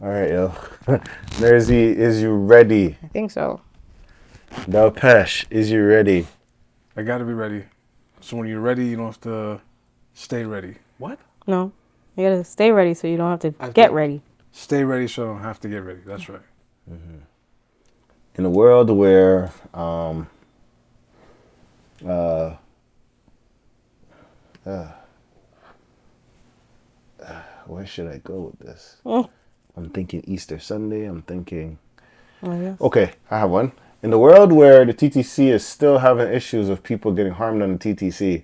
All right, yo. Nerzy, is you ready? I think so. Dalpesh, is you ready? I gotta be ready. So when you're ready, you don't have to stay ready. What? No. You gotta stay ready so you don't have to get ready. Stay ready so I don't have to get ready. That's right. Mm-hmm. In a world where where should I go with this? I'm thinking Easter Sunday. I'm thinking... Okay, I have one. In the world where the TTC is still having issues of people getting harmed on the TTC,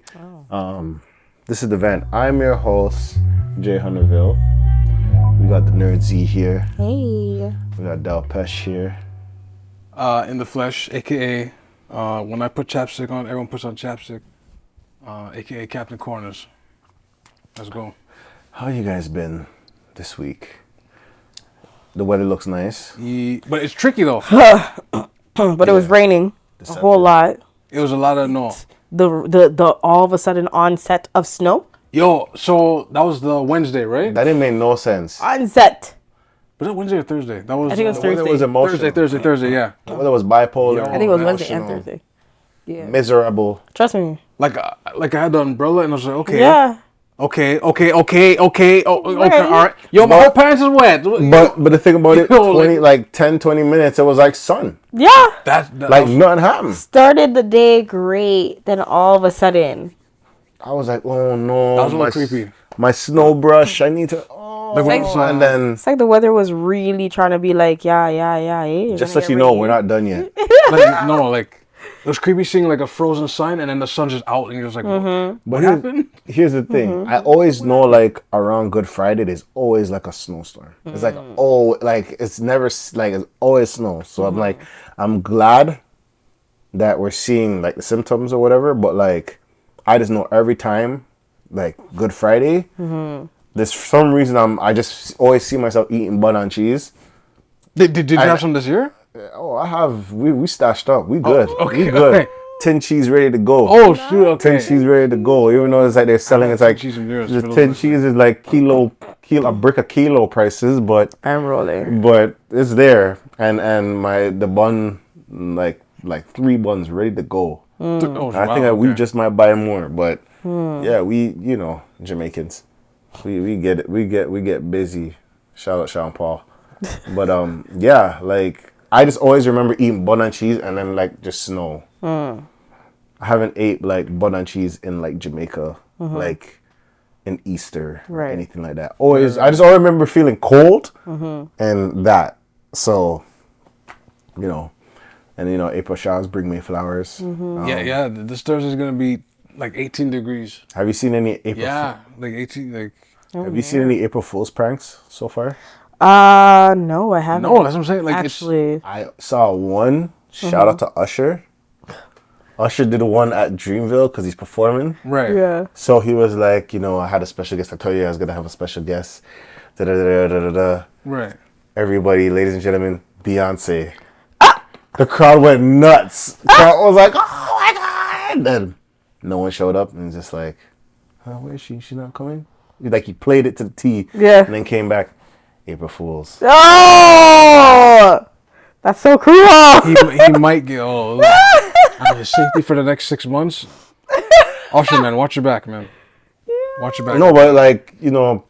this is the event. I'm your host, Jay Hunterville. We got the Nerd Z here. Hey. We got Dalpesh here. In the flesh, a.k.a. When I put chapstick on, everyone puts on chapstick. A.k.a. Captain Corners. Let's go. How you guys been this week? The weather looks nice. But it's tricky though. But it was raining a whole lot. It was a lot of no. The all of a sudden onset of snow. Yo, so that was the Wednesday, right? That didn't make no sense. Onset. Was that Wednesday or Thursday? That was. I think it was The weather Thursday. was emotional. Thursday. Yeah. The weather was bipolar. Yo, I think it was Wednesday and emotional, Thursday. Yeah. Miserable. Trust me. Like I had the umbrella and I was like, okay. Yeah. Okay. All right. Yo, my But- whole pants is wet. But the thing about it, Yo, 10, 20 minutes, it was like sun. Yeah. that Like nothing happened. Started the day great, then all of a sudden. I was like, oh no. That was a little creepy. My snow brush, I need to... Oh, Like when- and then, It's like the weather was really trying to be like, yeah. just so you know, we're not done yet. like it was creepy seeing like a frozen sign and then the sun's just out and you're just like, what here's- happened? Here's the thing. I always know, like, around Good Friday, there's always, like, a snowstorm. It's like, it's never, like, it's always snow. So I'm like, I'm glad that we're seeing, like, the symptoms or whatever. But, like, I just know every time, like, Good Friday, there's for some reason I just always see myself eating bun and cheese. Did you have some this year? Oh, I have, we stashed up. We good. okay, We good. okay. Tin cheese ready to go. Oh shoot, okay. Tin cheese ready to go. Even though it's like they're selling, it's like cheese and yours, the for those tin listeners. cheese is like a brick a kilo prices, but I'm rolling. it's there, and the bun like 3 buns ready to go. Oh, I think we just might buy more, but yeah, we Jamaicans, we get it, we get busy. Shout out Sean Paul, but yeah, like I just always remember eating bun and cheese and then like just snow. I haven't ate like bun and cheese in like Jamaica, like in Easter or anything like that. Always, I just always remember feeling cold and that. So, April showers bring me flowers. Yeah. This Thursday's gonna be like 18 degrees. Have you seen any April? Yeah, like 18. Like Have you seen any April Fool's pranks so far? No, I haven't. no, that's what I'm saying. Like Actually, I saw one. Shout out to Usher. Usher did one at Dreamville because he's performing. it's right. yeah. So he was like, I had a special guest. I told you I was going to have a special guest. Da-da-da-da-da-da. Right. Everybody, ladies and gentlemen, Beyonce. The crowd went nuts. The crowd was like, oh my God. Then no one showed up and just like, where is she? She's not coming? He played it to the T. Yeah. And then came back, April Fools. Oh, that's so cool. He might get his safety for the next 6 months. Usher, man, watch your back, man. Watch your back. No, but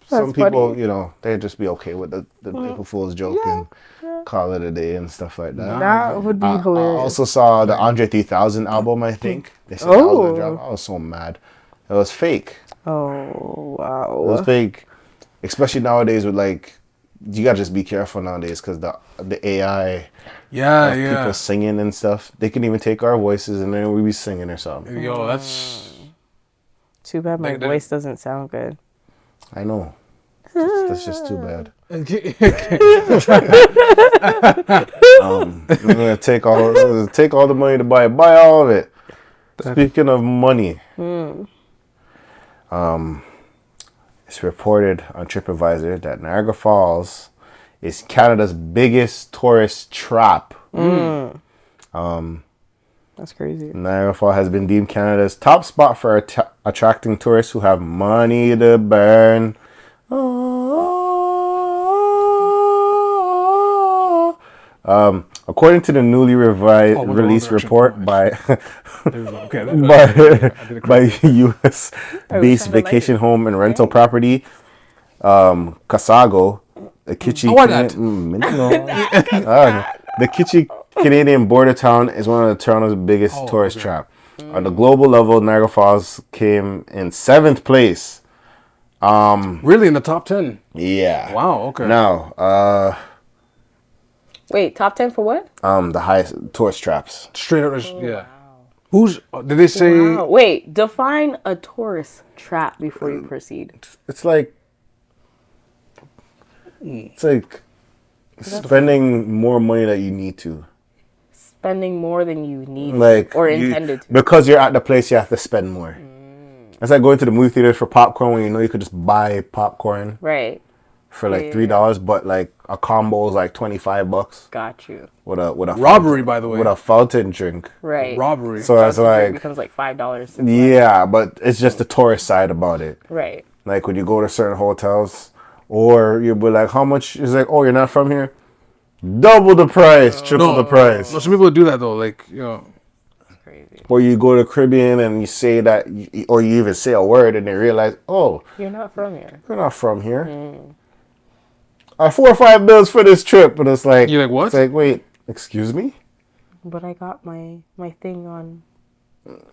some That's people, funny. they'd just be okay with the April Fool's joke and call it a day and stuff like that. That would be I hilarious. also saw the Andre 3000 album, I think. They said that was gonna drop. I was so mad. It was fake. Oh, wow. It was fake. Especially nowadays with you gotta just be careful nowadays because the AI of people singing and stuff. They can even take our voices and then we be singing or something. Yo, that's Too bad my voice doesn't sound good. I know. That's just too bad. I'm gonna take all the money to buy all of it. Speaking of money, it's reported on TripAdvisor that Niagara Falls is Canada's biggest tourist trap. That's crazy. Niagara Falls has been deemed Canada's top spot for attracting tourists who have money to burn. According to the newly went the wrong released direction. report Nice. by There we go. Okay. I did it by correctly. U.S. based vacation home and rental property, Casago, the kitschy why not? the kitschy Canadian border town is one of Toronto's biggest tourist trap. On the global level, Niagara Falls came in 7th place. Really, in the top 10? Yeah. Wow, okay. Now, Wait, top 10 for what? the highest tourist traps. Straight up, yeah. Who's, did they say? Wow. Wait, define a tourist trap before you proceed. It's like spending more money that you need to. Spending more than you need Like or intended to. because you're at the place, you have to spend more. It's like going to the movie theaters for popcorn when you know you could just buy popcorn Right. for like $3, but like a combo is like $25 Got you. with a Robbery, by the way. with a fountain drink. Right. Robbery. So it's It like becomes like $5. yeah, but it's just the tourist side about it. Right. Like when you go to certain hotels, or you'll be like, how much? It's like, oh, you're not from here? Double the price, triple the price. No, some people do that though. Like, you know. Crazy. Or you go to Caribbean and you say that, or you even say a word and they realize, oh, You're not from here. you're not from here. 4 or 5 bills for this trip, but it's like, You're like, what? It's like, wait, excuse me? But I got my thing on.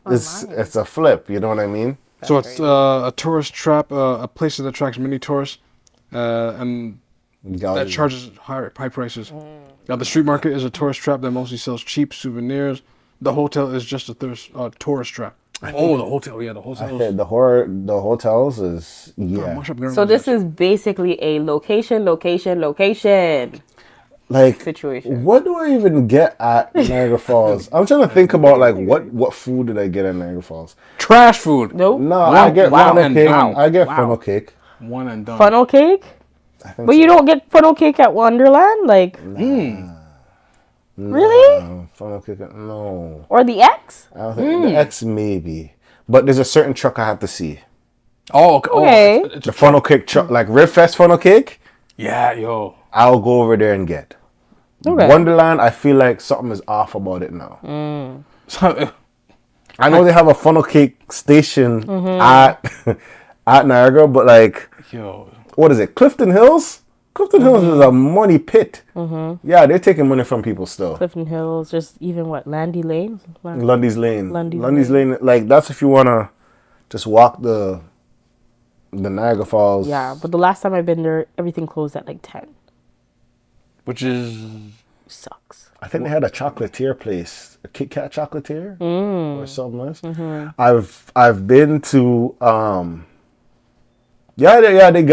It's a flip, you know what I mean? So it's a tourist trap, a place that attracts many tourists, and that charges high prices. Now the street market is a tourist trap that mostly sells cheap souvenirs. The hotel is just a tourist trap. Oh, the hotel, yeah, the hotels. The hotels is So this is basically a location. like Situation. What do I even get at Niagara Falls? I'm trying to think about like what food did I get at Niagara Falls? Trash food. Nope. No, I get funnel and cake. done. I get funnel cake. One and done. Funnel cake? But you don't get funnel cake at Wonderland? Like, really? Funnel cake. No. Or the X? I don't think the X maybe, but there's a certain truck I have to see. Oh, okay. Okay. It's The funnel cake truck, like Ribfest funnel cake. yeah, yo. I'll go over there and get. Okay. Wonderland, I feel like something is off about it now. So, I know they have a funnel cake station at at Niagara, but like, yo. what is it? Clifton Hills? Clifton Hills is a money pit. Yeah, they're taking money from people still. Clifton Hills, just even what? Landy Lane? Lundy's Lane. Lundy's Lane. Like that's if you wanna just walk the Niagara Falls. Yeah, but the last time I've been there, everything closed at like 10. Which is Sucks. I think they had a chocolatier place, a Kit Kat chocolatier or something else. I've been to they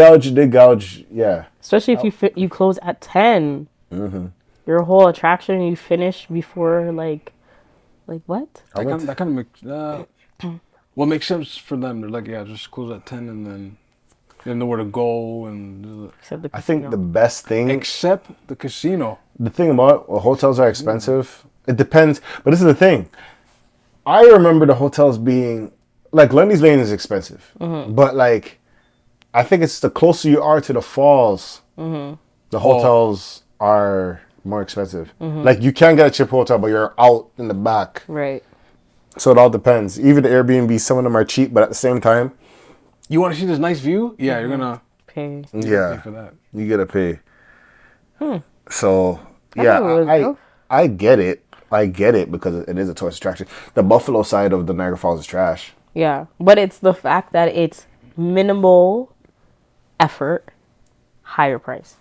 gouge yeah. Especially if you close at 10. Your whole attraction, you finish before like what? that kind of makes well, makes sense for them. They're like, yeah, just close at 10 and then they know where to go and Except the I think casino. the best thing, except the casino. the thing about hotels are expensive. It depends, but this is the thing. I remember the hotels being like Lundy's Lane is expensive, but like I think it's the closer you are to the falls, the hotels are more expensive. Like you can get a cheap hotel, but you're out in the back. Right. So it all depends. Even the Airbnb, some of them are cheap, but at the same time, You want to see this nice view? Yeah, you're gonna Pay. yeah, pay for that. you gotta pay. So I yeah, thought it was- I get it. I get it because it is a tourist attraction. The Buffalo side of the Niagara Falls is trash. Yeah, but it's the fact that it's minimal effort, higher price.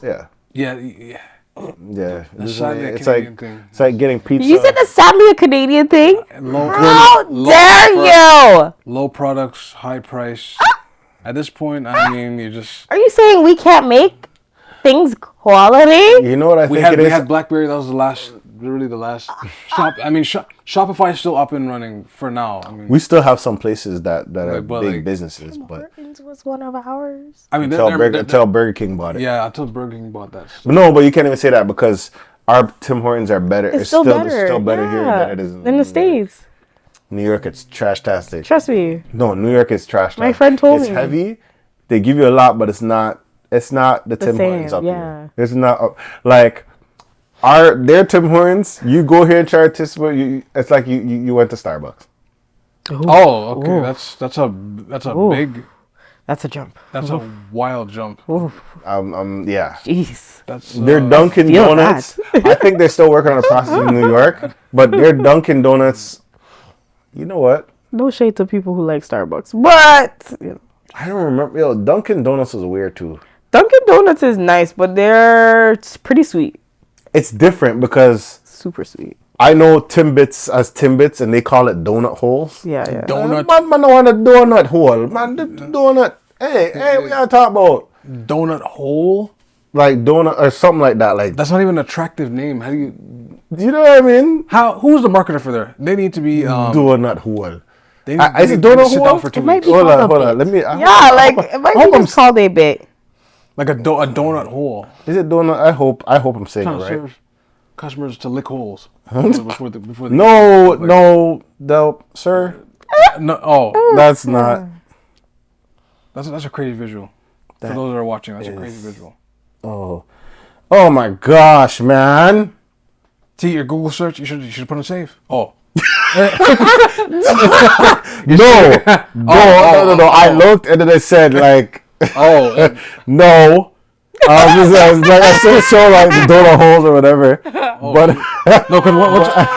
Yeah, Yeah. yeah. That's sadly a It's Canadian like thing. it's like getting pizza. You said that's sadly a Canadian thing? Low, How dare you? low products, high price. At this point, I mean, you just Are you saying we can't make things quality? You know what I think it we is? had BlackBerry. That was literally the last shop. I mean, Shopify is still up and running for now. I mean, We still have some places that are But, big like, businesses, but Hortons was one of ours. I mean, until Burger King bought it. yeah, until Burger King bought that. But no, but you can't even say that because our Tim Hortons are better. It's still better. Here than it is in the States. New York, it's trash-tastic. Trust me. No, New York is trash. My friend told it's me. It's heavy. They give you a lot, but it's not the Tim same, Hortons up yeah. here. It's not like Their Tim Hortons. You go here and try to it's like you went to Starbucks. Ooh. Oh, okay. Ooh. That's a Ooh. big. That's a jump. That's a wild jump. Ooh. Yeah. Jeez. That's Their Dunkin' feel Donuts. I think they're still working on the process in New York, but their Dunkin' Donuts. You know what? No shade to people who like Starbucks, but you know. I don't remember. Yo, Dunkin' Donuts is weird too. Dunkin' Donuts is nice, but they're pretty sweet. It's different because Super sweet. I know Timbits as Timbits, and they call it donut holes. Yeah. Donut. Man, don't want a donut hole. Man, the donut. Hey, we gotta talk about Donut hole. like donut or something like that. Like, That's not even an attractive name. How do you? do you know what I mean? Who's the marketer for there? They need to be. Donut hole. They Is it need to donut sit hole? down for 2 It might weeks. be Hold called on. a Let me. it might be just called a bit. Like a donut hole. Is it donut? I hope I'm saying Trying it to right. serve customers to lick holes before the No, sir. No. Oh, That's not. that's a crazy visual. For That those that are watching, that's a crazy is- visual. Oh my gosh, man. See your Google search. You should put on save. Oh. No. I looked and then it said like, Oh. no. I was show like the donut holes or whatever. But No, because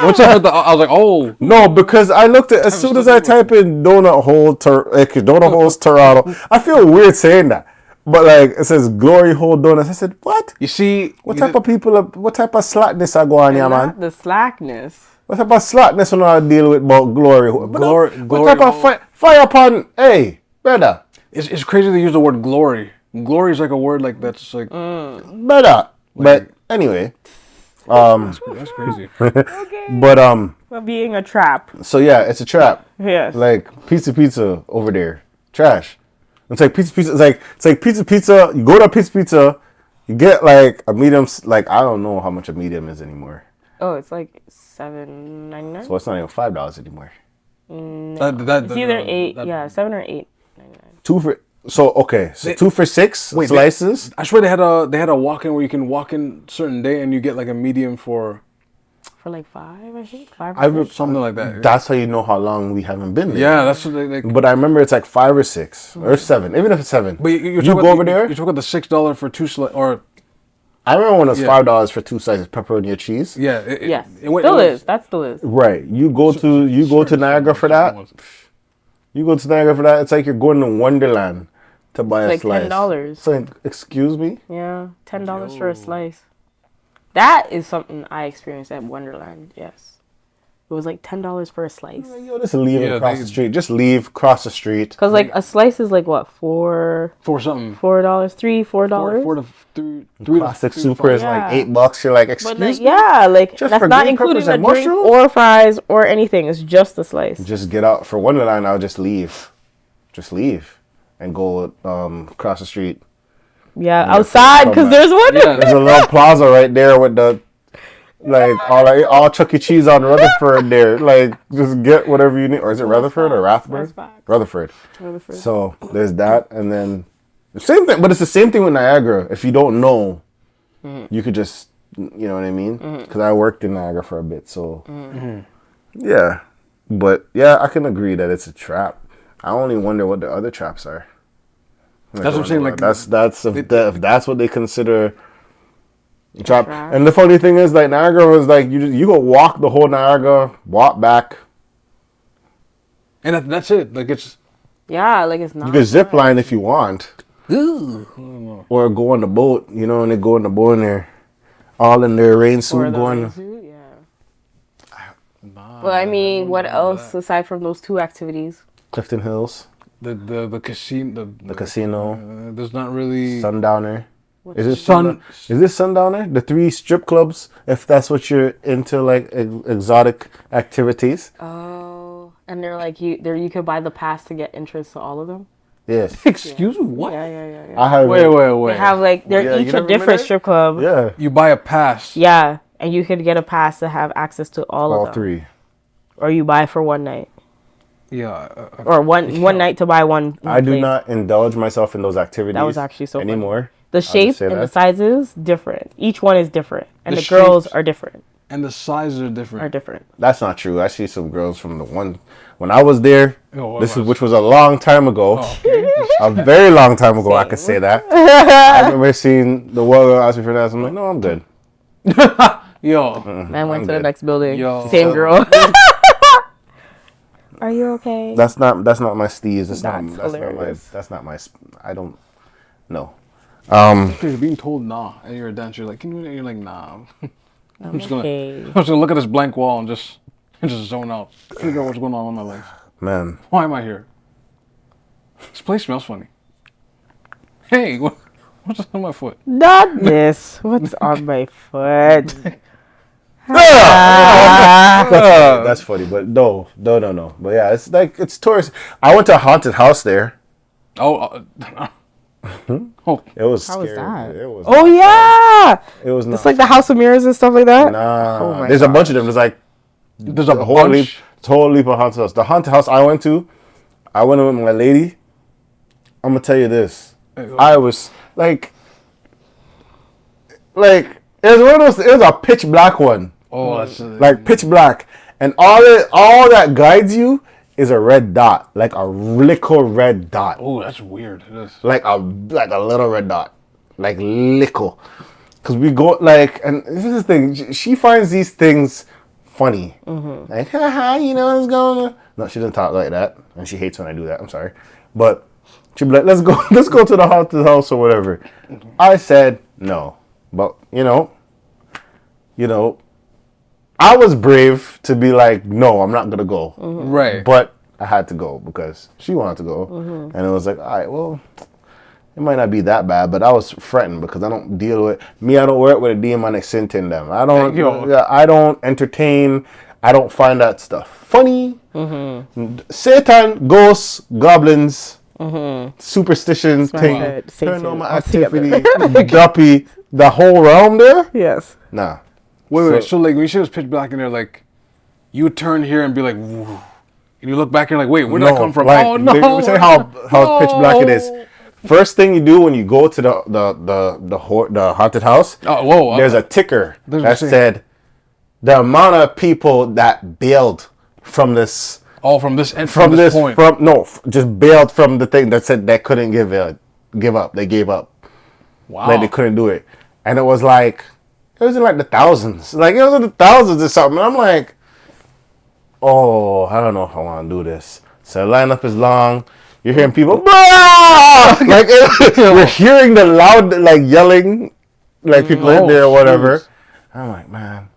once I heard that, I was like, oh. no, because I looked at as soon as I type in donut holes Toronto, I feel weird saying that. But like it says glory hole donuts. I said, what? You see. What type of slackness I go on here, man? Not the slackness. What type of slackness when I deal with about glory hole? Glory What type of fire upon? Hey, brother. It's crazy to use the word glory. Glory is like a word like that's like. Better. But anyway, That's crazy. Okay. but For being a trap. so yeah, it's a trap. Yes. Like pizza over there, trash. It's like pizza. It's like pizza. You go to pizza, you get like a medium. Like I don't know how much a medium is anymore. Oh, it's like $7.99. So it's not even $5 anymore. It's either $7 or $8.99. Two for two for six Wait, slices. I swear they had a walk-in where you can walk in certain day and you get like a medium for For like $5, I think. $5 or $6. something like that. That's how you know how long we haven't been there. Yeah, that's what they like. But I remember it's like 5 or 6 or 7, even if it's 7. But you go over there. You talk about the $6 for two or I remember when it was Yeah. $5 for 2 slices pepperoni or cheese. yeah. Yes. That still is. Right. You go to Niagara for that. You go to Niagara for that. It's like you're going to Wonderland to buy a Like slice. $10. So excuse me. Yeah, $10 for a slice. That is something I experienced at Wonderland. Yes, it was like $10 for a slice. Yo, just leave across the street. Just leave across the street. Cause like a slice is like what for something. $4, $4. Four to three. Classic super is like Yeah. $8. You're like, excuse But like, me. yeah, like Just that's for not green including peppers the and drink mushrooms? or fries or anything. It's just the slice. Just get out for Wonderland. I'll just leave. Just leave and go across the street. Yeah, Yeah, outside come because back. there's one. Yeah, There's a little plaza right there with the all Chuck E. Cheese on Rutherford there. Like just get whatever you need. Or is it Rutherford or Rathburn? Rutherford. So there's that, and then the same thing. But it's the same thing with Niagara. If you don't know, you could just you know what I mean. Because I worked in Niagara for a bit, so yeah. But yeah, I can agree that it's a trap. I only wonder what the other traps are. That's what I'm saying. Like That's if that's what they consider a trap. Trap. And the funny thing is, like Niagara was like you go walk the whole Niagara, walk back. and that's it. Like it's. Yeah, like it's not. You can zip line if you want, or go on the boat. You know, and they go on the boat and they're all in their rain suit going. Yeah. Well, I mean, what else aside from those two activities? Clifton Hills, The casino. the casino, There's not really. Sundowner. Is it Sun- Is this Sundowner? The 3 strip clubs, if that's what you're into, like exotic activities. Oh, and they're like you could buy the pass to get entrance to all of them. Yes. Excuse me. What? Yeah. I have. Wait. They have like they're Yeah, you each never a been different there? strip club. Yeah. You buy a pass. Yeah, and you could get a pass to have access to all of All them. 3. Or you buy for one night. Yeah. Or one night to buy one. I do place. not indulge myself in those activities. That was actually so funny. anymore. The shape and the sizes different. Each one is different, and the girls are different. And the sizes are different. That's not true. I see some girls from the one when I was there. Which was a long time ago. Oh, okay. A very long time ago. Same. I could say that. I remember seeing the one girl ask me for that. I'm like, no, I'm good. Yo, man went to the next building. Yo, same girl. Are you okay? That's not my steez. That's not my. I don't. No. You're being told nah, and you're a dancer. You're like, can you? And you're like, nah. I'm just gonna look at this blank wall and just zone out. Figure out what's going on in my life. Man, why am I here? This place smells funny. Hey, what's on my foot? Not this. What's on my foot? That's funny, but no. But yeah, it's like it's tourist. I went to a haunted house there. Oh. It was How scary. Was that? It was yeah. It was not. It's like the House of Mirrors and stuff like that. Nah, there's a bunch of them. There's a whole heap of haunted house. The haunted house I went with my lady. I'm gonna tell you this. I was like it was one of those. It was a pitch black one. Oh, that's like pitch black, and all that guides you is a red dot, like a little red dot. Oh, that's weird. Like a little red dot, like little. Cause we go and this is the thing. She finds these things funny, like haha, you know what's going on. No, she doesn't talk like that, and she hates when I do that. I'm sorry, but she'd be like, let's go to the haunted house or whatever. I said no, but you know, I was brave to be like, no, I'm not gonna go. Right. But I had to go because she wanted to go, and it was like, all right, well, it might not be that bad, but I was fretting because I don't deal with me. I don't work with a demonic scent in them. I don't entertain. I don't find that stuff funny. Satan, ghosts, goblins, superstitions, paranormal activity, duppy, the whole realm there. Yes. Nah. Wait. So like when you say it was pitch black in there, like you would turn here and be like, woo, and you look back and you're like, wait, where did I come from? Like, oh no! Let me tell you how pitch black it is. First thing you do when you go to the haunted house, there's a ticker that said the amount of people that bailed from this. Oh, from this point. Just bailed from the thing that said they couldn't give up. They gave up. Wow. Like they couldn't do it, and it was like. It was in like the thousands. Like it was in the thousands or something. And I'm like, oh, I don't know if I want to do this. So the lineup is long. You're hearing people, like you're hearing the loud like yelling, like people in there or whatever. I'm like, man,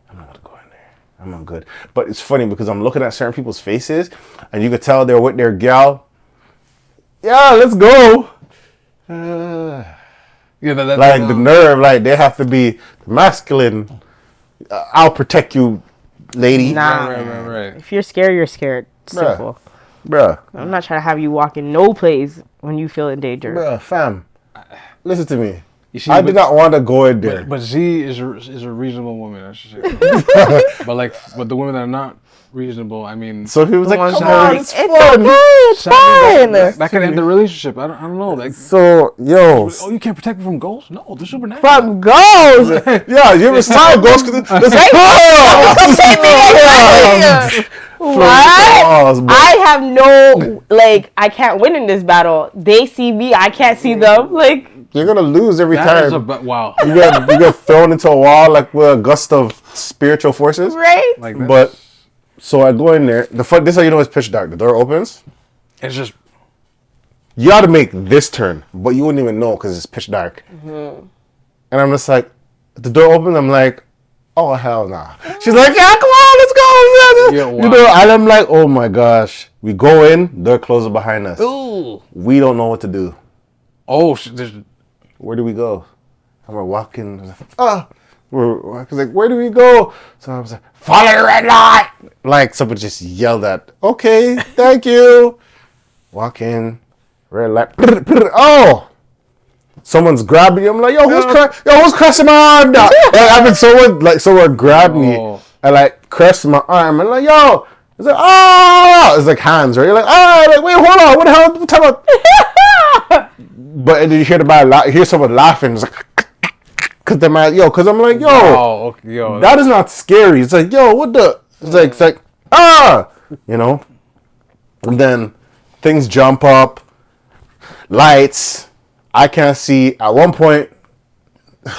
I'm not gonna go in there. I'm not good. But it's funny because I'm looking at certain people's faces, and you could tell they're with their gal. Yeah, let's go. The nerve, like they have to be masculine. I'll protect you, lady. Nah, right. If you're scared, you're scared. Simple. Bruh. I'm not trying to have you walk in no place when you feel in danger. Bruh, fam. Listen to me. I did not want to go in there. But Z is a reasonable woman, I should say. but the women that are not reasonable, I mean. So he was like, come on, it's fun. It's fine. That could end the relationship. I don't know. Like, so, yo. Oh, you can't protect me from ghosts? No, they're supernatural. From ghosts? Yeah, you ever saw ghosts? What? I have no, I can't win in this battle. They see me, I can't see them. Like, you're gonna lose every time. Wow. You get thrown into a wall like with a gust of spiritual forces. Right? But so I go in there. This is how you know it's pitch dark. The door opens. It's just. You got to make this turn, but you wouldn't even know because it's pitch dark. And I'm just like, the door opens. I'm like, oh hell nah. She's like, yeah, come on, let's go. Yeah, wow. You know, and I'm like, oh my gosh. We go in. Door closes behind us. Ooh. We don't know what to do. Oh, where do we go? And we're walking. We're like, where do we go? So I was like, follow the red light. Like someone just yelled at. Okay, thank you. Walk in, red light. Oh, someone's grabbing me. I'm like, who's crushing my arm now? Someone grabbed me and crushed my arm. And like, yo, it's like, it's like hands, right? You're like, wait, hold on, what the hell? But then you hear hear someone laughing. It's like, cause I'm like, that is not scary. It's like, yo, what the? It's like, you know. And then things jump up, lights. I can't see. At one point, I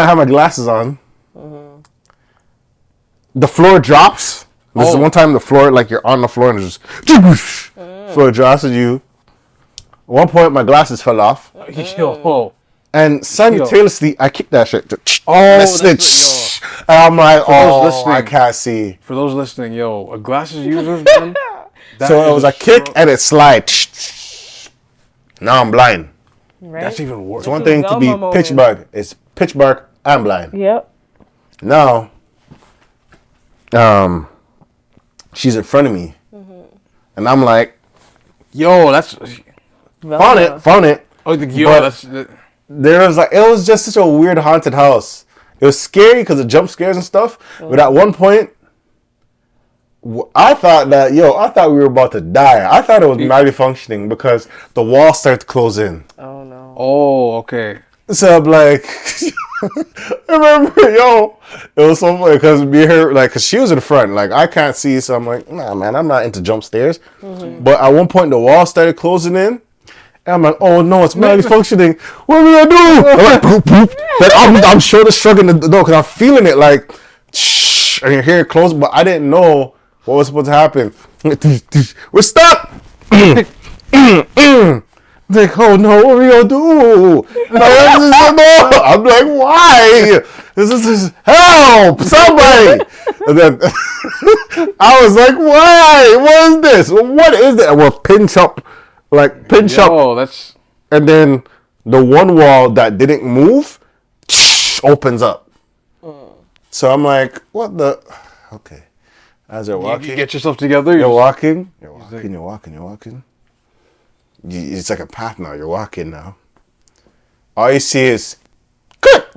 have my glasses on. Mm-hmm. The floor drops. This is one time the floor, like you're on the floor and it's just floor drops at you. At one point, my glasses fell off. And simultaneously, I kicked that shit. And I'm like, I can't see. For those listening, glasses users, man. So it was a kick and it slide. Now I'm blind. Right? That's even worse. It's one thing to be pitch dark. It's pitch dark and blind. Yep. Now, she's in front of me. Mm-hmm. And I'm like, that's... Found it. Oh, There was it was just such a weird haunted house. It was scary because of jump scares and stuff. Mm-hmm. But at one point, I thought we were about to die. I thought it was malfunctioning because the wall started to close in. Oh, no. Oh, okay. So I'm like, I remember, it was so funny because because she was in front, I can't see. So I'm like, nah, man, I'm not into jump stairs. Mm-hmm. But at one point, the wall started closing in. And I'm like, oh no, it's malfunctioning. What are we gonna do? I'm like, boop, boop. I'm sure shrugging the door because I'm feeling it shh, and you hear it close, but I didn't know what was supposed to happen. We're stuck. Like, oh no, what are we gonna do? I'm like, why? This is help, somebody. And then I was like, why? What is this? What is that? And we're pinch up. Oh, that's... And then the one wall that didn't move opens up. So I'm like, what the? Okay. As you're walking. You get yourself together. You're walking. It's like a path now. You're walking now. All you see is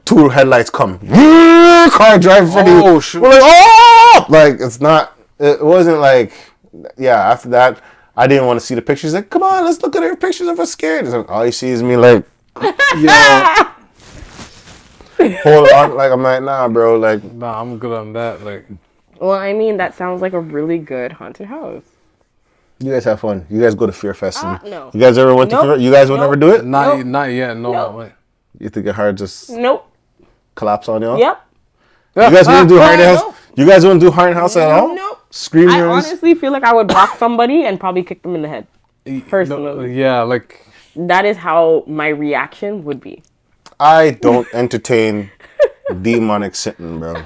two headlights come. Car driving for you. Oh, shoot. We're like, oh! It wasn't after that. I didn't want to see the pictures. Like, come on, let's look at her pictures of us scared. It's all you see is me hold on. I'm like, nah, bro. Nah, I'm good on that. Well, I mean, that sounds like a really good haunted house. You guys have fun. You guys go to Fear Fest. No. You guys ever went to Fear? You guys would never do it? Not yet. No. You think your heart just collapse on y'all? Yep. You guys wouldn't do haunted house? You guys wouldn't do haunted house at all? No. Screamers? I honestly feel like I would block somebody and probably kick them in the head. Personally. That is how my reaction would be. I don't entertain demonic sitting, bro.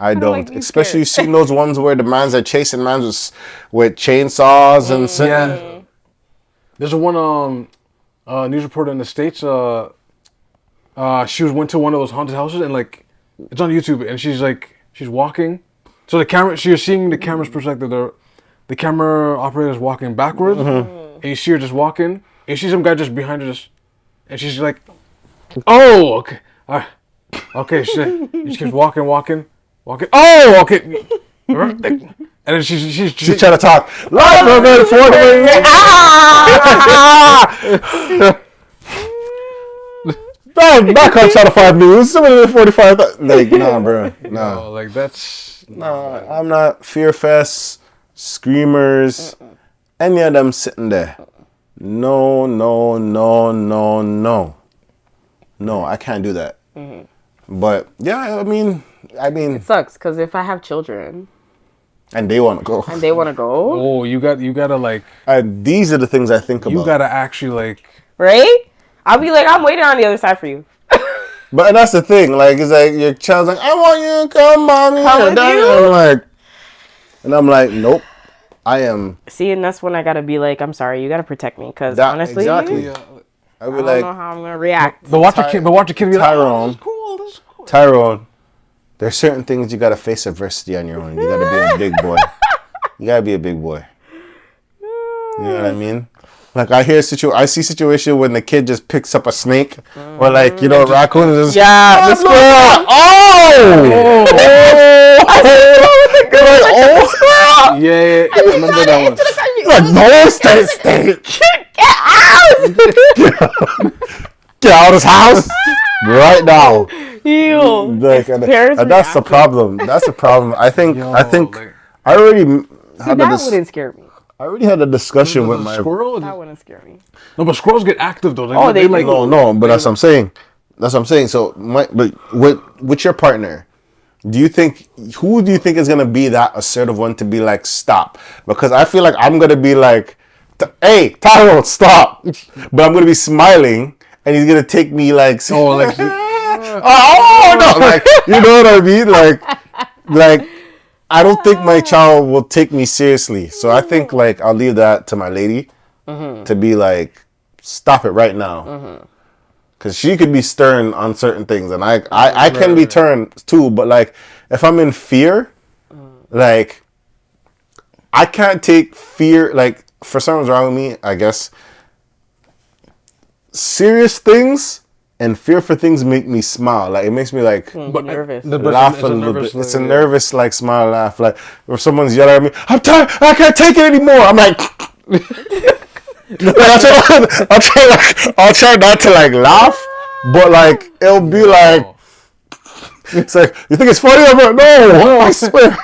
I don't. Especially you see those ones where the mans are chasing mans with chainsaws and sitting. Yeah. There's one news reporter in the States. She went to one of those haunted houses and it's on YouTube and she's walking. So you're seeing the camera's perspective. The camera operator is walking backwards, and you see her just walking. And you see some guy just behind her, and she's like, "Oh, okay, okay." She keeps walking. Oh, okay. And then she's trying to talk. Back on Channel 5 News. 45. Nah, bro. Nah. That's... No, I'm not. Fear Fest, Screamers, any of them sitting there. No, I can't do that. Mm-hmm. But, yeah, I mean... It sucks, because if I have children... And they want to go. Oh, you gotta, these are the things I think about. You gotta actually, Right? I'll be I'm waiting on the other side for you. But that's the thing. It's your child's I want you to come, mommy. And I'm like, nope. I am. See, and that's when I gotta be I'm sorry. You gotta protect me, because honestly, exactly. I don't know how I'm gonna react. But watch your kid be Tyrone. This is cool. Tyrone, there's certain things you gotta face adversity on your own. You gotta be a big boy. You gotta be a big boy. You know what I mean? I see situation when the kid just picks up a snake, or raccoon is just the squirrel. Yeah, I remember that one. Like, no, stay. Get out! Get out of this house right now. Ew. Like, and that's the problem. That's the problem. I think I already had that wouldn't scare me. I already had a discussion with my squirrel. That wouldn't scare me. No, but squirrels get active though. They like no. But that's what I'm saying. So, but with your partner, who do you think is gonna be that assertive one to be like stop? Because I feel like I'm gonna be like, hey, Tyrone, stop. But I'm gonna be smiling, and he's gonna take me like, oh no, like, you know what I mean, like. I don't think my child will take me seriously. So I think like I'll leave that to my lady to be like, stop it right now. Because she could be stern on certain things. And I can be stern too. But like if I'm in fear, like I can't take fear. Like for something's wrong with me, I guess. Serious things and fear for things make me smile. Like it makes me like nervous. Laugh a little bit. It's a nervous like smile laugh. Like if someone's yelling at me, I'm tired, I can't take it anymore. I'm like I'll try not to like laugh, but like it'll be like it's like, you think it's funny? I'm like, no, I swear.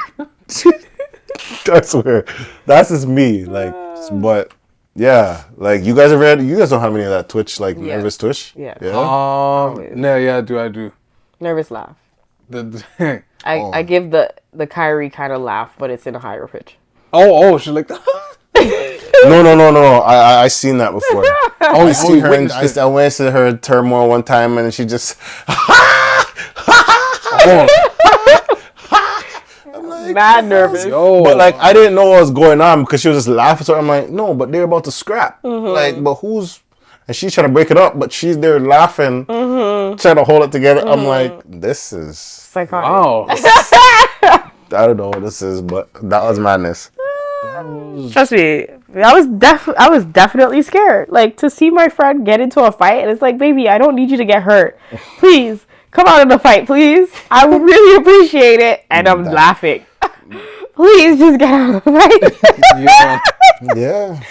I swear. That's just me. Like but yeah, like you guys don't have any of that Twitch, like nervous Twitch? Yeah. No, yeah, I do. Nervous laugh. I give the Kyrie kind of laugh, but it's in a higher pitch. Oh, she's like, No. I seen that before. I seen her. I went to her turmoil one time, and she just. Mad nervous. But like I didn't know what was going on because she was just laughing. So I'm like, no, but they're about to scrap. Like, but who's? And she's trying to break it up, but she's there laughing, trying to hold it together. I'm like, this is psychotic. Wow. I don't know what this is, but that was madness. Trust me, I was definitely scared. Like to see my friend get into a fight, and it's like, baby, I don't need you to get hurt. Please come out of the fight, please. I would really appreciate it. And I'm laughing. Please just get out of the fight. Yeah.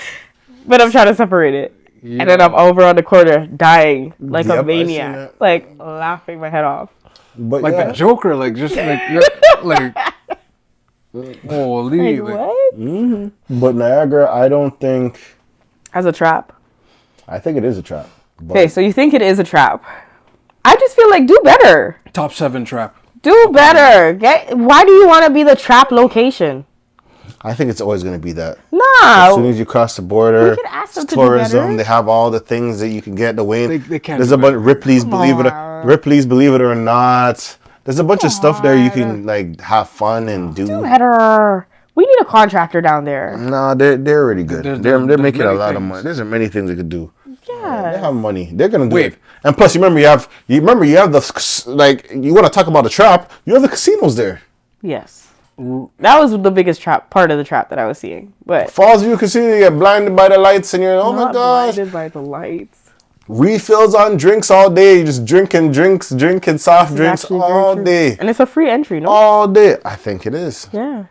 But I'm trying to separate it. Yeah. And then I'm over on the corner dying like a maniac. Like laughing my head off. But like the Joker, like just like like holy. Like, what? Mm-hmm. But Niagara, I don't think as a trap. I think it is a trap. Okay, so you think it is a trap. I just feel like do better. Top 7 trap. Do better. Why do you want to be the trap location? I think it's always going to be that. No. As soon as you cross the border, it's tourism. They have all the things that you can get away. They can't. There's a bunch of Ripley's, believe it or not. There's a bunch of stuff there you can like have fun and do. Do better. We need a contractor down there. No, they're already good. They're making a lot of money. There's many things they could do. Yeah. They have money. They're gonna do it. And plus, you remember you have the like. You want to talk about the trap? You have the casinos there. Yes. That was the biggest part of the trap that I was seeing. But Falls View Casino, you get blinded by the lights, and you're my gosh. Blinded by the lights. Refills on drinks all day. You just drinking soft drinks all day. And it's a free entry, no? All day. I think it is. Yeah.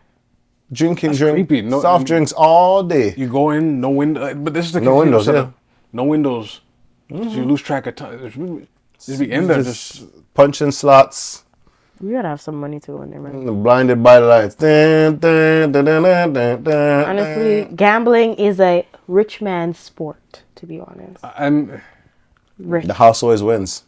Drinking soft drinks all day. You go in, no window, but this is the no windows. Yeah. No windows. Mm-hmm. So you lose track of time. Just be in there, just punching slots. You gotta have some money to go in there, man. Blinded by the lights. Honestly, gambling is a rich man's sport, to be honest. And the house always wins.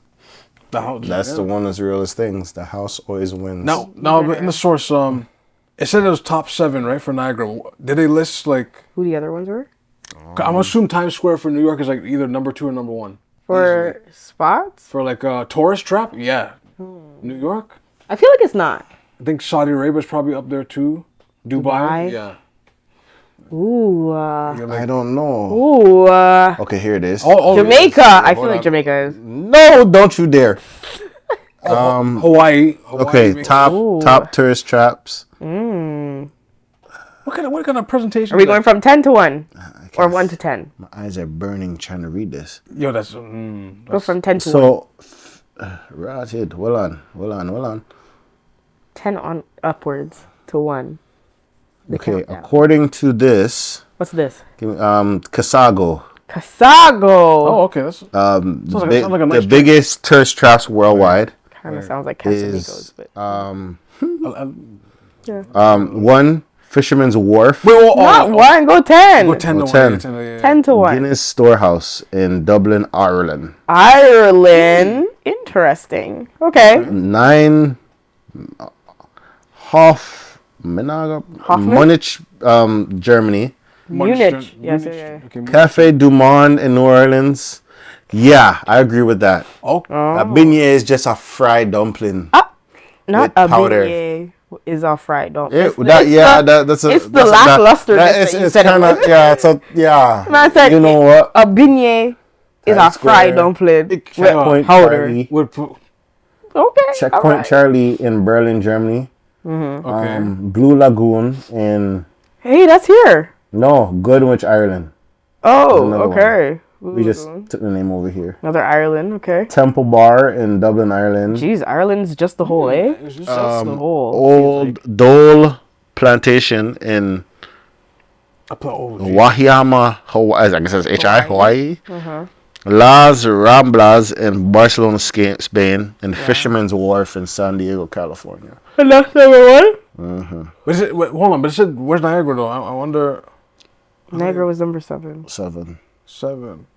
That's the one of the realest things. The house always wins. No, but in the source, it said it was top 7, right, for Niagara. Did they list like who the other ones were? I'm gonna assume Times Square for New York is like either number 2 or number 1. For spots? For like a tourist trap, yeah. New York. I feel like it's not. I think Saudi Arabia is probably up there too. Dubai? Yeah. Ooh. I don't know. Ooh. Okay, here it is. Jamaica. I feel like Jamaica is. No, don't you dare. Hawaii. Okay, top tourist traps. What kind of presentation? Are we going from 10 to 1? Or 1 to 10? My eyes are burning trying to read this. Yo, that's go from 10 to 1. So, right here. Hold on. 10 on upwards to 1. Okay, countdown. according to this, What's this? Casago, Casago. Oh, okay. That's sounds like a nice the drink. biggest tourist traps worldwide Kind of sounds like Casamigos, is but one Fisherman's Wharf, not one. Go 10. Go 10 to 10. 1. Yeah. 10 to 1. Guinness Storehouse in Dublin, Ireland. Ireland. Interesting. Okay. 9 Munich, Germany. Munich. Yes, yeah. Okay, Cafe Du Monde in New Orleans. Yeah, I agree with that. Oh. A beignet is just a fried dumpling. Not with a powder. beignet is a fried dog. That's It's the the lacklusterness that you it's said it kind of was. Man said you know what? A beignet is a Times fried Square. dumpling with Checkpoint powder. Charlie. Okay. Checkpoint alright. Charlie in Berlin, Germany. Okay. Blue Lagoon in Hey, that's here. Goodwich, Ireland. Oh, another okay. We just took the name over here. Another Ireland, okay. Temple Bar in Dublin, Ireland. Jeez, Ireland's just the whole, eh? It's just Just the whole. Old Dole Plantation in Wahiyama, Hawaii. I guess that's H.I. Hawaii. Las Ramblas in Barcelona, Spain. And Fisherman's Wharf in San Diego, California. And that's number one? But is it, wait, hold on, but it said, where's Niagara though? I wonder. Niagara was number 7. 7.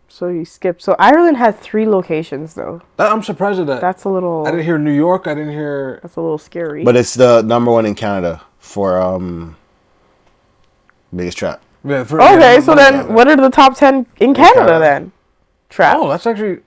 So you skipped. So Ireland had 3 locations, though. I'm surprised at that. That's a little... I didn't hear New York. I didn't hear. That's a little scary. But it's the number 1 in Canada for biggest trap. Yeah, Okay, so then what are the top 10 in Canada then? Trap. Oh, that's actually.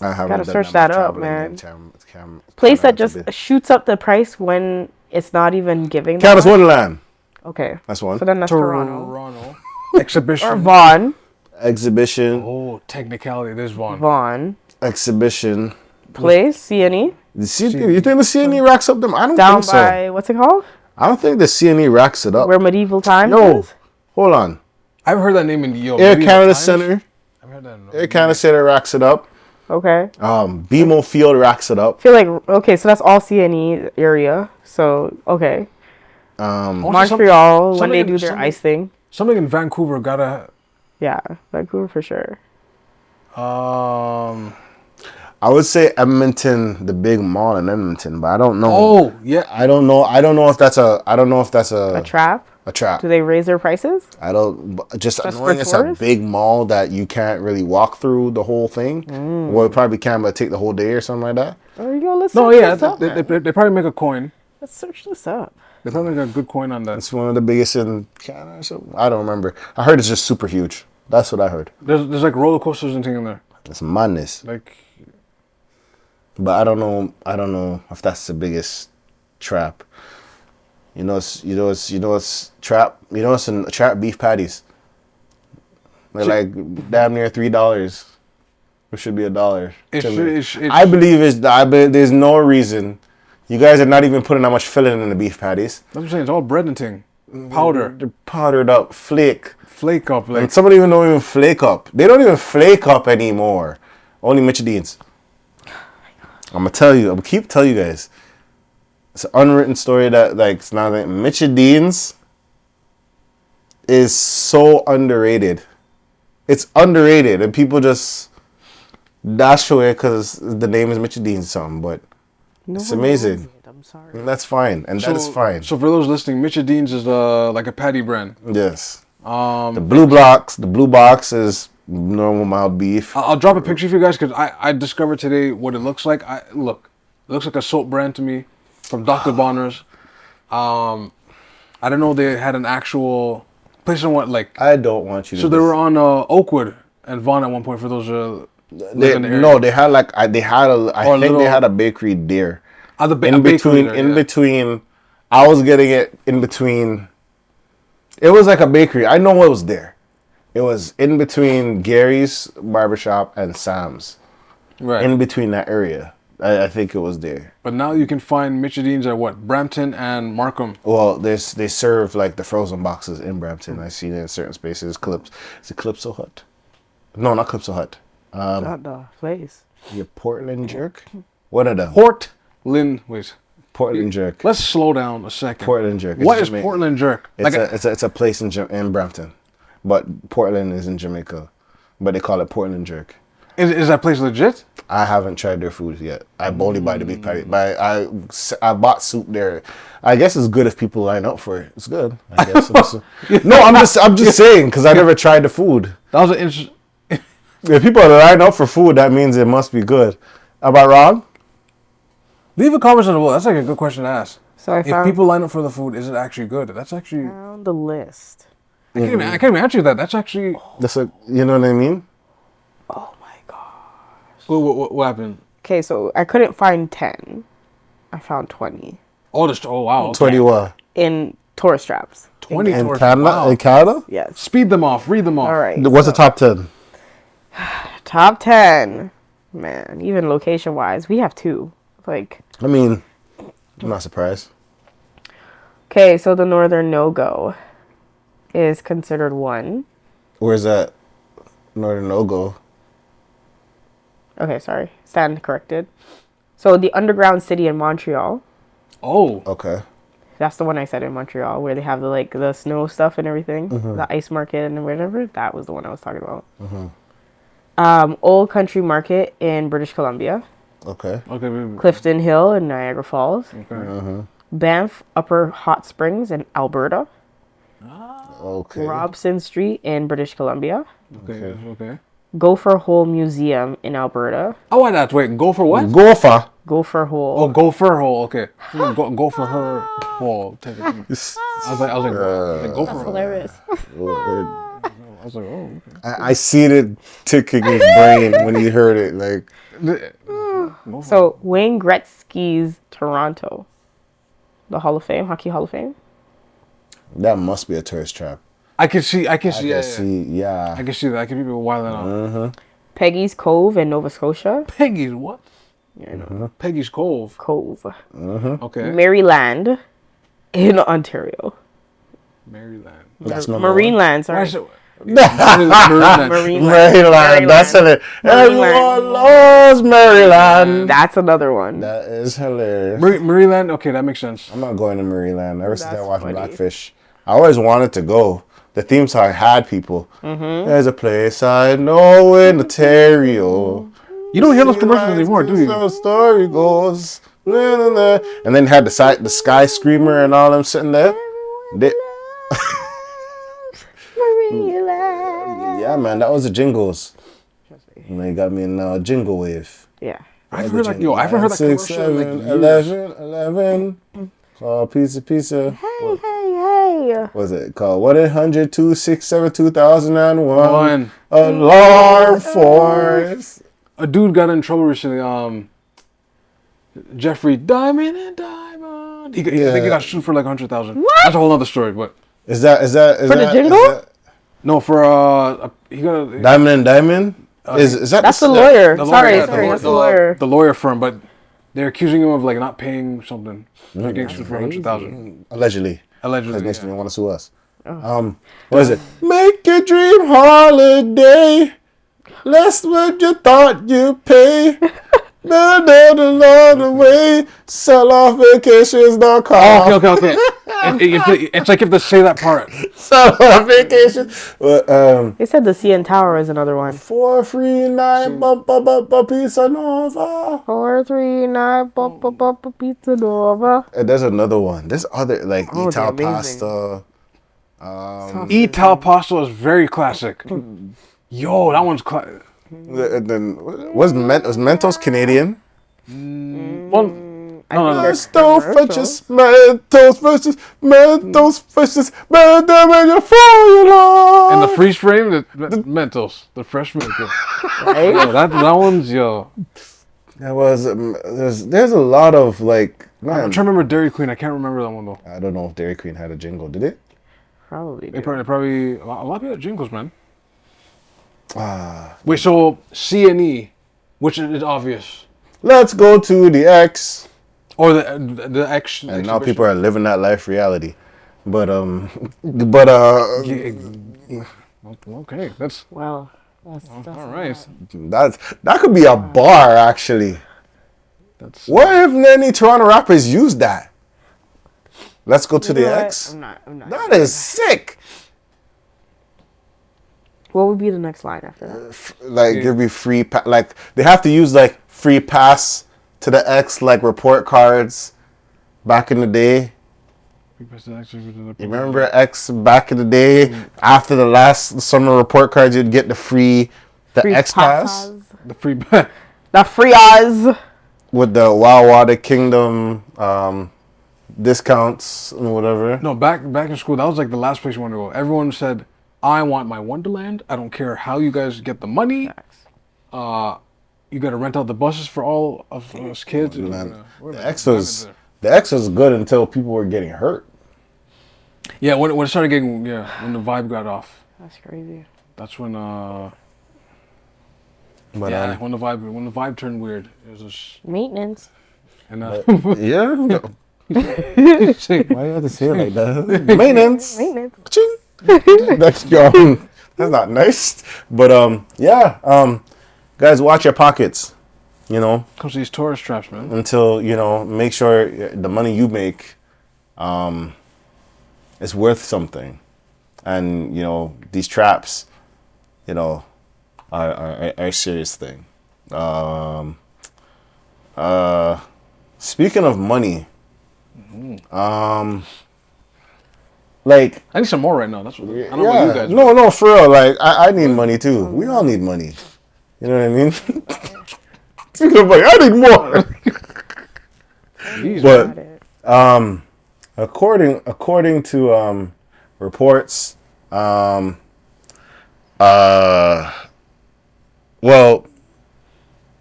I haven't Gotta done search much that up, traveling man. in Place that Canada just shoots up the price when it's not even giving. that Canada's much? Wonderland. Okay. That's one. So then that's Toronto. Toronto. Exhibition. Or Vaughan. Exhibition. Oh, technicality. There's one. Vaughan. Exhibition. Place, CNE. You think the CNE racks up them? I don't Down think so. by, what's it called? I don't think the CNE racks it up. Where medieval times No. is? Hold on. I've heard that name in Air Canada Center. I've heard that. Air Canada Center racks it up. Okay. BMO Field racks it up. I feel like, okay, so that's all CNE area. So, okay. Montreal, when they do their ice thing. Something in Vancouver gotta. Yeah, Vancouver for sure. I would say Edmonton, the big mall in Edmonton, but I don't know. Oh yeah. I don't know if that's a A trap? A trap. Do they raise their prices? I don't. Just for knowing it's a tourists? big mall that you can't really walk through the whole thing. Well, it probably can, but take the whole day or something like that. There you go. Let's No, search yeah. this up. They probably make a coin. Let's search this up. They probably make a good coin on that. It's one of the biggest in Canada. Or something. I don't remember. I heard it's just super huge. That's what I heard. There's like roller coasters and things in there. It's madness. Like. But I don't know if that's the biggest trap. It's trap. It's in trap beef patties. They're like damn near $3. It should be $1. I believe there's no reason. You guys are not even putting that much filling in the beef patties. I'm saying it's all bread and thing. Powder. They're powdered up, flake up. Like. And some don't even flake up. They don't even flake up anymore. Only Michideans. I'm gonna tell you. I'm gonna keep telling you guys. It's an unwritten story that it's not that Michideans is so underrated. It's underrated, and people just dash away because the name is Michidean something. But it's amazing. I'm sorry. And that's fine, and that is fine. So for those listening, Michideans is like a patty brand. Yes. The blue box is normal mild beef. I'll drop a picture for you guys because I discovered today what it looks like. It looks like a soap brand to me from Dr. Bonner's. I didn't know they had an actual place on what like. I don't want you to. So they were on Oakwood and Vaughan at one point for those. They had I think they had a bakery there. In between, I was getting it in between. It was like a bakery. I know it was there. It was in between Gary's barbershop and Sam's. Right. In between that area. I think it was there. But now you can find Michideans at what? Brampton and Markham. Well, they serve like the frozen boxes in Brampton. I see it in certain spaces. Is it Calypso Hut? No, not Calypso Hut. Not the place. Your Portland jerk? What are them? Portland. Wait. Portland jerk. Let's slow down a second. Portland jerk. What is Portland jerk? It's a place in Brampton, but Portland is in Jamaica, but they call it Portland jerk. Is that place legit? I haven't tried their food yet. I only buy the big patty. But I bought soup there. I guess it's good if people line up for it. It's good. I guess. No, I'm just saying because I never tried the food. That was an interesting. If people line up for food, that means it must be good. Am I wrong? Leave a comment on the wall. That's like a good question to ask. So if people line up for the food, is it actually good? That's actually found the list. I can't even answer that. That's actually. That's you know what I mean? Oh my gosh. What happened? Okay, so I couldn't find 10. I found 20. Oh, wow. Okay. 20 what? In tourist traps. 20 in tourist Canada? Wow. In Canada? Yes. Speed them off. Read them off. All right. What's the top 10? Top 10. Man, even location-wise, we have 2. Like. I mean, I'm not surprised. Okay, so the Northern No-Go is considered 1. Where's that? Northern No-Go. Okay, sorry. Stand corrected. So the underground city in Montreal. Oh. Okay. That's the one I said in Montreal, where they have the snow stuff and everything, the ice market and whatever. That was the one I was talking about. Old Country Market in British Columbia. Okay. Clifton Hill in Niagara Falls. Okay. Banff Upper Hot Springs in Alberta. Okay. Robsonstreet in British Columbia. Okay. Gopher Hole Museum in Alberta. Oh, why not? Wait, go for what? Gopher. Gopher Hole. Oh, Gopher Hole. Okay. Go for her hole. I was like, go for her. Hilarious. I was like, oh. Okay. I seen it tick in his brain when he heard it. Like. So Wayne Gretzky's Toronto, the Hall of Fame, Hockey Hall of Fame. That must be a tourist trap. I can see. Yeah. I can see that. I can be wilding out. Peggy's Cove in Nova Scotia. Peggy's what? Yeah, I know. Peggy's Cove. Okay. Maryland in Ontario. Maryland. That's Marineland, sorry. Maryland. That's it. Everyone loves Maryland. That's another one. That is hilarious. Maryland. Okay, that makes sense. I'm not going to Maryland. Ever since I watched Blackfish, I always wanted to go. The theme song had people. There's a place I know in Ontario. You don't hear those commercials anymore, do you? The story goes. And then had the Sky Screamer and all them sitting there. Yeah, man, that was the jingles. And they got me in jingle wave. Yeah. I've heard that commercial. 6, 7, 11. Call pizza. Hey. What was it called? 1-800-267-2001. One. Alarm force. A dude got in trouble recently. Jeffrey Diamond and Diamond. I think he got sued for like 100,000. What? That's a whole other story, but Is that for the jingle? no, for he got a, Diamond and Diamond? Is that That's the lawyer. Sorry, that's the lawyer. The lawyer firm, but they're accusing him of like not paying something. They're getting sued for 100,000. Allegedly. Allegedly. That makes me want to sue us. What is it? Make your dream holiday. Less what you thought you pay. The way. Selloffvacations.com. Okay. It's like you have to say that part. Selloffvacations. They said the CN Tower is another one. 439 Pizza Nova. 439 Pizza Nova. There's another one. There's other like Oh, Ital they're amazing. pasta. Ital pasta is very classic. Yo, that one's classic. Then was Mentos Canadian? Well, no. Mentos Freshest, And the freeze frame, the Mentos, the fresh milk. Right? Yo, that one's yo. There was there's a lot of like. I'm trying to remember Dairy Queen. I can't remember that one though. I don't know if Dairy Queen had a jingle. Did it? Probably. They probably a lot of people had jingles, man. Wait, so C&E, which is obvious, Let's go to the X. or the X. And now people are living that life reality. But Okay, that's Well, that's all right. that could be a bar actually. What if any Toronto rappers use that? Let's go to the X. I'm not. That is sick. What would be the next line after that? Like, give me free... like, they have to use, like, free pass to the X, like, report cards back in the day. You remember X back in the day? After the last summer report cards, you'd get the free X pass. The free... The free Oz. With the Water Kingdom discounts and whatever. No, back in school, that was like the last place you wanted to go. Everyone said, I want my Wonderland. I don't care how you guys get the money. You got to rent out the buses for all of us kids. Man, the X was good until people were getting hurt. Yeah, when it started getting, when the vibe got off. That's crazy. That's when, but, when the vibe turned weird. It was just... Maintenance. And, yeah. Why you have to say it like that? Maintenance. Ching. That's not nice. But guys, watch your pockets. You know. Comes these tourist traps, man. Until make sure the money you make, is worth something, and these traps, are a serious thing. Speaking of money. Like, I need some more right now. That's what I don't know about you guys. No, for real. Like, I need money too. We all need money. You know what I mean? Speaking of money, I need more. But according to reports, well,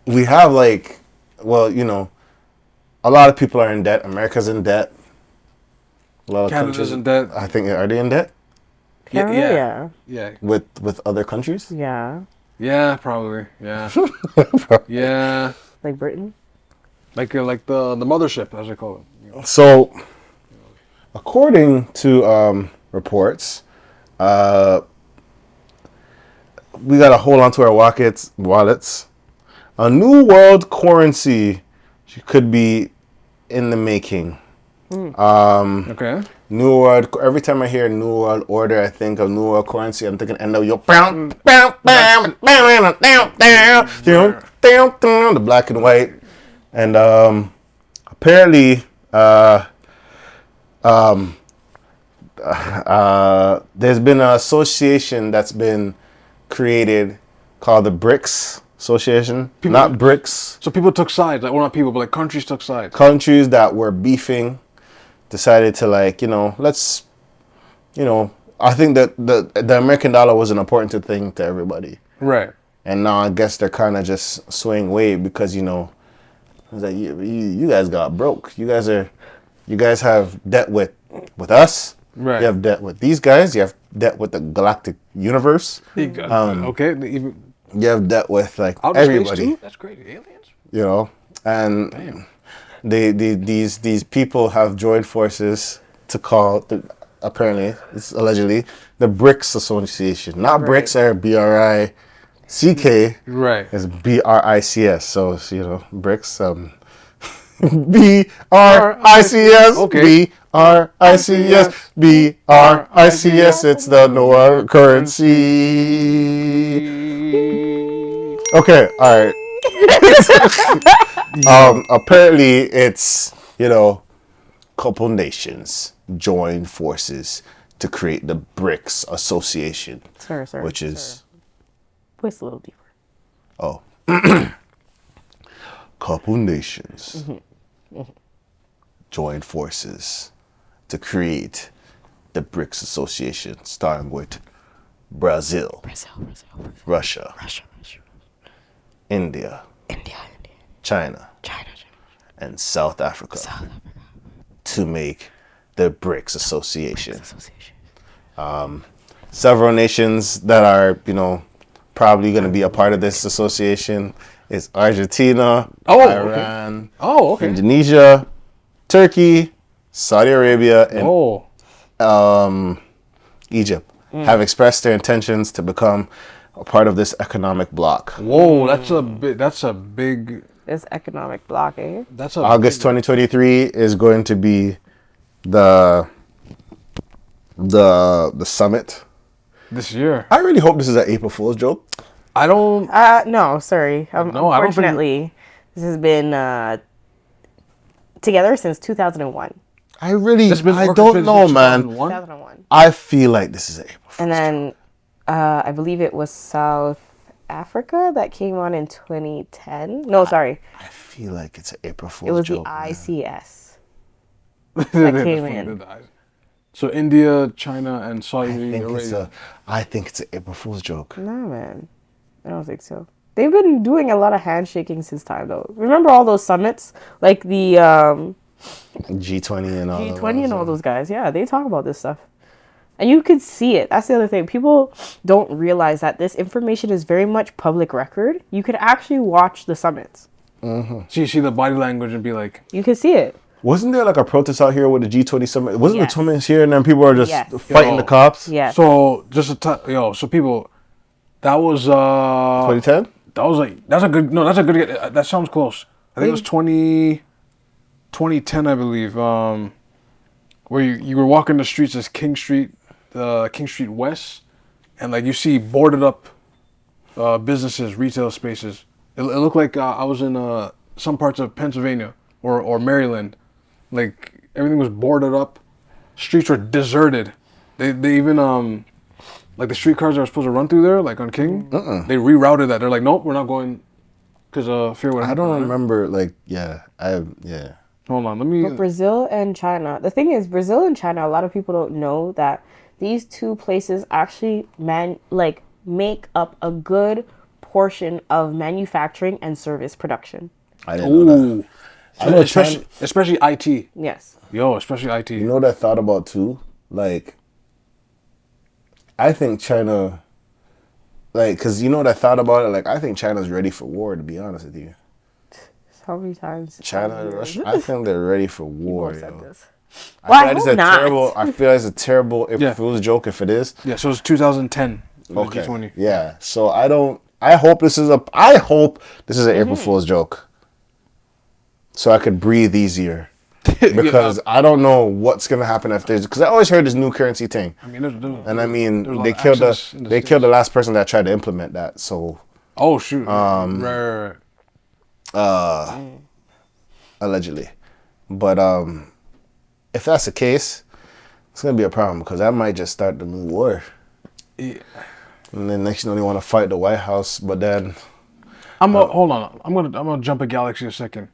we have a lot of people are in debt. America's in debt. A lot of Canada's in debt. I think, are they in debt? Yeah. With other countries? Yeah. Yeah, probably. Yeah. Yeah. Like Britain? Like the mothership, as they call it. So, according to reports, we got to hold on to our wallets. A new world currency could be in the making. Okay. New World. Every time I hear New World Order, I think of New World Currency. I'm thinking NWO. The black and white. And apparently, there's been an association that's been created called the BRICS Association. Not BRICS. So people took sides. Like, well, not people, but like countries took sides. Countries that were beefing decided to I think that the American dollar was an important thing to everybody. Right. And now I guess they're kind of just swaying away because, it's like you guys got broke. You guys have debt with us. Right. You have debt with these guys. You have debt with the galactic universe. Okay. You have debt with outer everybody. Space too? That's great. Aliens. And damn. These people have joined forces to call apparently it's allegedly the BRICS Association. Not BRICS are BRICK. Right. It's BRICS. So BRICS BRICS. Okay. BRICS. BRICS. It's the Noel currency. Okay. All right. Apparently it's couple nations join forces to create the BRICS Association, which is voice a little deeper. Couple nations join forces to create the BRICS Association, starting with Brazil, Russia, India, China, and South Africa, to make the BRICS Association. Several nations that are, probably going to be a part of this association is Argentina, Iran, Indonesia, Turkey, Saudi Arabia, and Egypt have expressed their intentions to become a part of this economic bloc. Whoa, that's a big This economic block, eh? That's a August 2023 is going to be the summit. this year. I really hope this is an April Fool's joke. I don't. No, sorry. No, I don't think- Unfortunately, this has been together since 2001. I really, It's been I orchestrated don't know, since man. 2001? 2001. I feel like this is an April Fool's. And then I believe it was South Africa that came on in 2010. No, sorry. I feel like it's an April Fool's It was joke. the man. ICS. That came in. So India, China, and Saudi Arabia. I think it's an April Fool's joke. No, man. I don't think so. They've been doing a lot of handshaking since time, though. Remember all those summits? Like the G20 and all G20 and all those guys. Yeah, they talk about this stuff. And you could see it. That's the other thing. People don't realize that this information is very much public record. You could actually watch the summits. So you see the body language and be like, You could see it. Wasn't there like a protest out here with the G20 summit? Wasn't Yes. the summit here and then people are just Yes. fighting Yo. the cops? Yes. so just so people, that was 2010? that's a good that sounds close. I think it was 2010, I believe. Where you were walking the streets as King Street West, and like you see boarded up businesses, retail spaces. It looked like I was in some parts of Pennsylvania or Maryland. Like everything was boarded up, streets were deserted. They even like the streetcars that were supposed to run through there, like on King, they rerouted that. They're like, nope, we're not going because fear would I happen. don't right? remember, like, Hold on, let me. But Brazil and China. The thing is, Brazil and China, a lot of people don't know that these two places actually make up a good portion of manufacturing and service production. I didn't know that. Ooh, I know especially IT. Yes. Yo, especially IT. You know what I thought about too? Like, I think China, like, because you know what I thought about it? Like, I think China's ready for war, to be honest with you. How many times? China and Russia, I think they're ready for war, People have yo. said this. I Well, feel I like it's hope a not. terrible. I feel like it's a terrible April Yeah. Fool's joke if it is. Yeah, so it's 2010. Okay. G20. Yeah. So I don't. I hope this is an April Fool's joke. So I could breathe easier. Because I don't know what's gonna happen if there's. Because I always heard this new currency thing, I mean, there's and I mean there's a lot they of killed access in the States. the last person that tried to implement that. So Oh shoot! Right. allegedly, but if that's the case, it's gonna be a problem because that might just start the new war. Yeah. And then next, you know, they want to fight the White House, but then Hold on. I'm gonna jump a galaxy a second.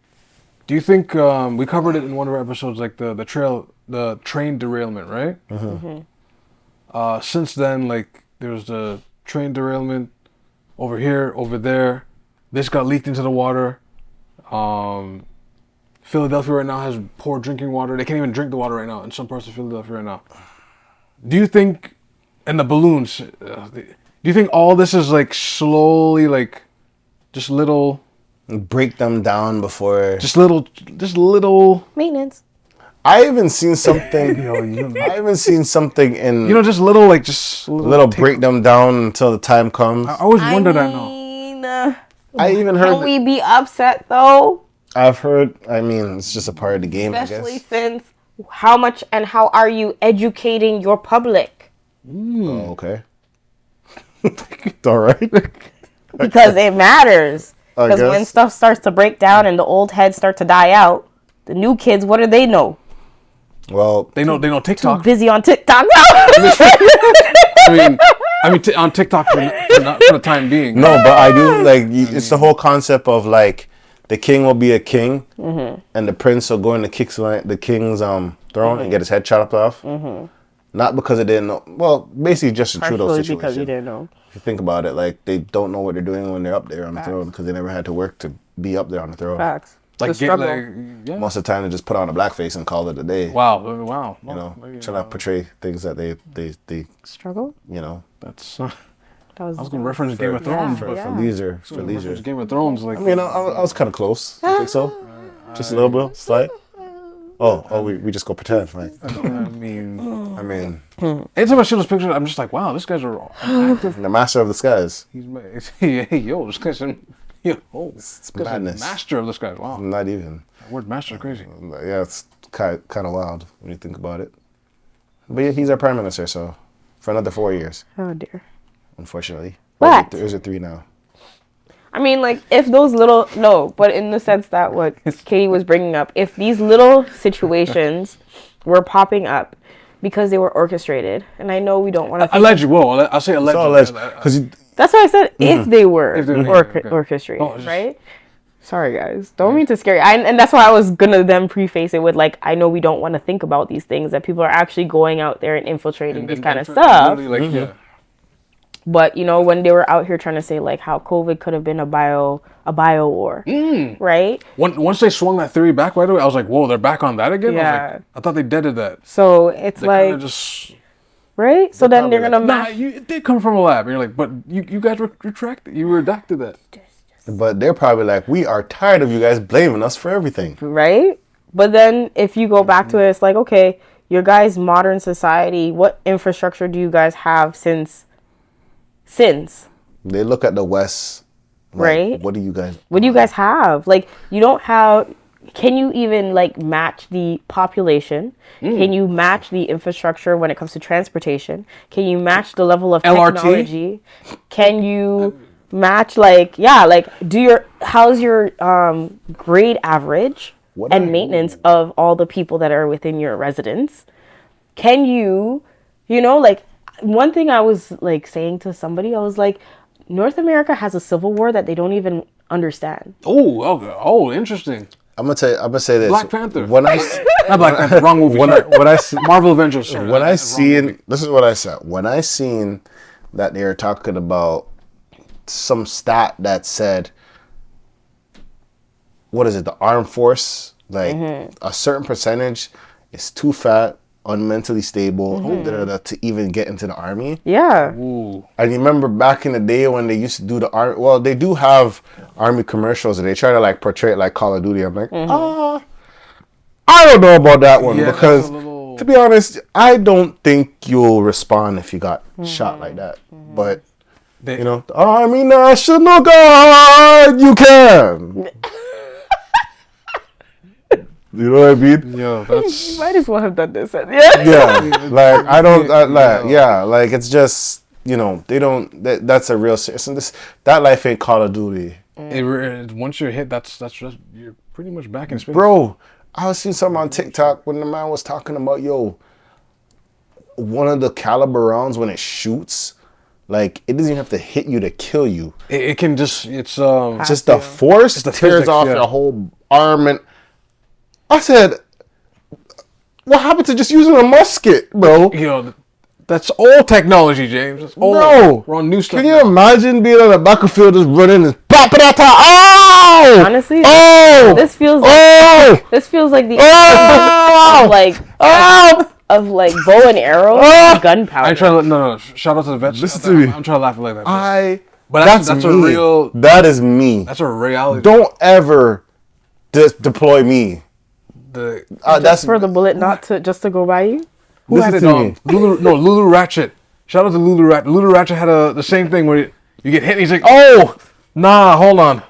Do you think we covered it in one of our episodes, like the train derailment, right? Since then, like there's the train derailment over here, over there. This got leaked into the water. Philadelphia right now has poor drinking water. They can't even drink the water right now in some parts of Philadelphia right now. Do you think, and the balloons, do you think all this is like slowly, like just little, break them down before. just little, Maintenance. I even seen something. I even seen something in. just little, like just little break them down until the time comes. I always wonder that now. I even heard. Can we be upset though? I've heard. I mean, it's just a part of the game, Especially I guess. since how much and how are you educating your public? Oh, okay. All right. Because it matters. I Because when guess. stuff starts to break down and the old heads start to die out, the new kids, what do they know? Well, They know TikTok. Busy on TikTok. I mean, on TikTok for the time being. no, but I do like. It's the whole concept of like the king will be a king, and the prince will go in the king's throne and get his head chopped off. Not because they didn't know. Well, basically just a Trudeau Partially situation. because you didn't know. If you think about it, like they don't know what they're doing when they're up there on the throne because they never had to work to be up there on the throne. Facts. Like, The struggle. yeah. Most of the time, they just put on a blackface and call it a day. Wow. You know, trying to portray things that they Struggle? you know, That's. That I was gonna reference Game of Thrones, but for leisure, for leisure. Game of Thrones, like. I mean, I was kind of close. You think so? Just a little bit, slight. Oh, we just go pretend, right? I mean, I mean, anytime I see those pictures, I'm just like, wow, this guy's are active. the master of the skies. Hey, yo, this guy's in. Yeah. Oh, It's madness. Master of this guy. Wow. Not even. That word master is crazy. Yeah, it's kind of wild when you think about it. But yeah, he's our prime minister, so for another 4 years. Oh dear. Unfortunately. But There's a 3 now. I mean, like, if those but in the sense that what Katie was bringing up, if these little situations were popping up because they were orchestrated, and I know we don't want to... Alleged. Whoa, I'll say alleged. That's why I said if they were okay. orchestrated, right? Sorry, guys. Don't mean to scare you. And that's why I was going to then preface it with, like, I know we don't want to think about these things, that people are actually going out there and infiltrating this kind of stuff. Like, yeah. But, you know, when they were out here trying to say, like, how COVID could have been a bio war, right? Once they swung that theory back, by the way, I was like, whoa, they're back on that again? Yeah. I thought they deaded that. So it's they like... just... Right? So then they're going to... it did come from a lab. And you're like, but you guys retracted. You redacted that. But they're probably like, we are tired of you guys blaming us for everything. Right? But then if you go back to it, it's like, okay, your guys' modern society, what infrastructure do you guys have since they look at the West, like, right? What do you guys have? Like, you don't have... Can you even, like, match the population? Can you match the infrastructure when it comes to transportation? Can you match the level of technology? LRT? Can you match, like, how's your grade average and maintenance of all the people that are within your residence? Can you, like, one thing I was, like, saying to somebody, I was like, North America has a civil war that they don't even understand. Oh, interesting. I'm gonna say this. Black Panther. Not Black Panther. Wrong movie. Marvel Avengers. Sorry, this is what I said. When I seen that they were talking about some stat that said, what is it? The armed force, like a certain percentage is too fat, unmentally stable, to even get into the army. Yeah. Ooh. And you remember back in the day when they used to do the army. Well, they do have army commercials, and they try to, like, portray it like Call of Duty. I'm like, I don't know about that one, because to be honest, I don't think you'll respond if you got shot like that. But the Army National Guard, you can. You know what I mean? Yeah, that's... You might as well have done this. Yeah, like, I don't, like, it's just, they don't, that's a real serious, that life ain't Call of Duty. Once you're hit, that's you're pretty much back in space. Bro, I was seeing something on TikTok when the man was talking about, one of the caliber rounds, when it shoots, like, it doesn't even have to hit you to kill you. It can just, it's just the force tears physics, off your whole arm. And I said, what happened to just using a musket, bro? That's old technology, James. That's old. No. We're on new stuff. Can you imagine being on the battlefield, just running and popping out? Oh! Honestly, this feels like the of like bow and arrow, and gunpowder. I'm trying to no. Shout out to the vets. Listen to me. I'm trying to laugh like that. But that's a real. That is me. That's a reality. Don't ever deploy me. That's for the bullet not to go by you. Who had it on? Lulu Ratchet. Shout out to Lulu Ratchet. Lulu Ratchet had the same thing where you get hit and he's like, oh, nah, hold on.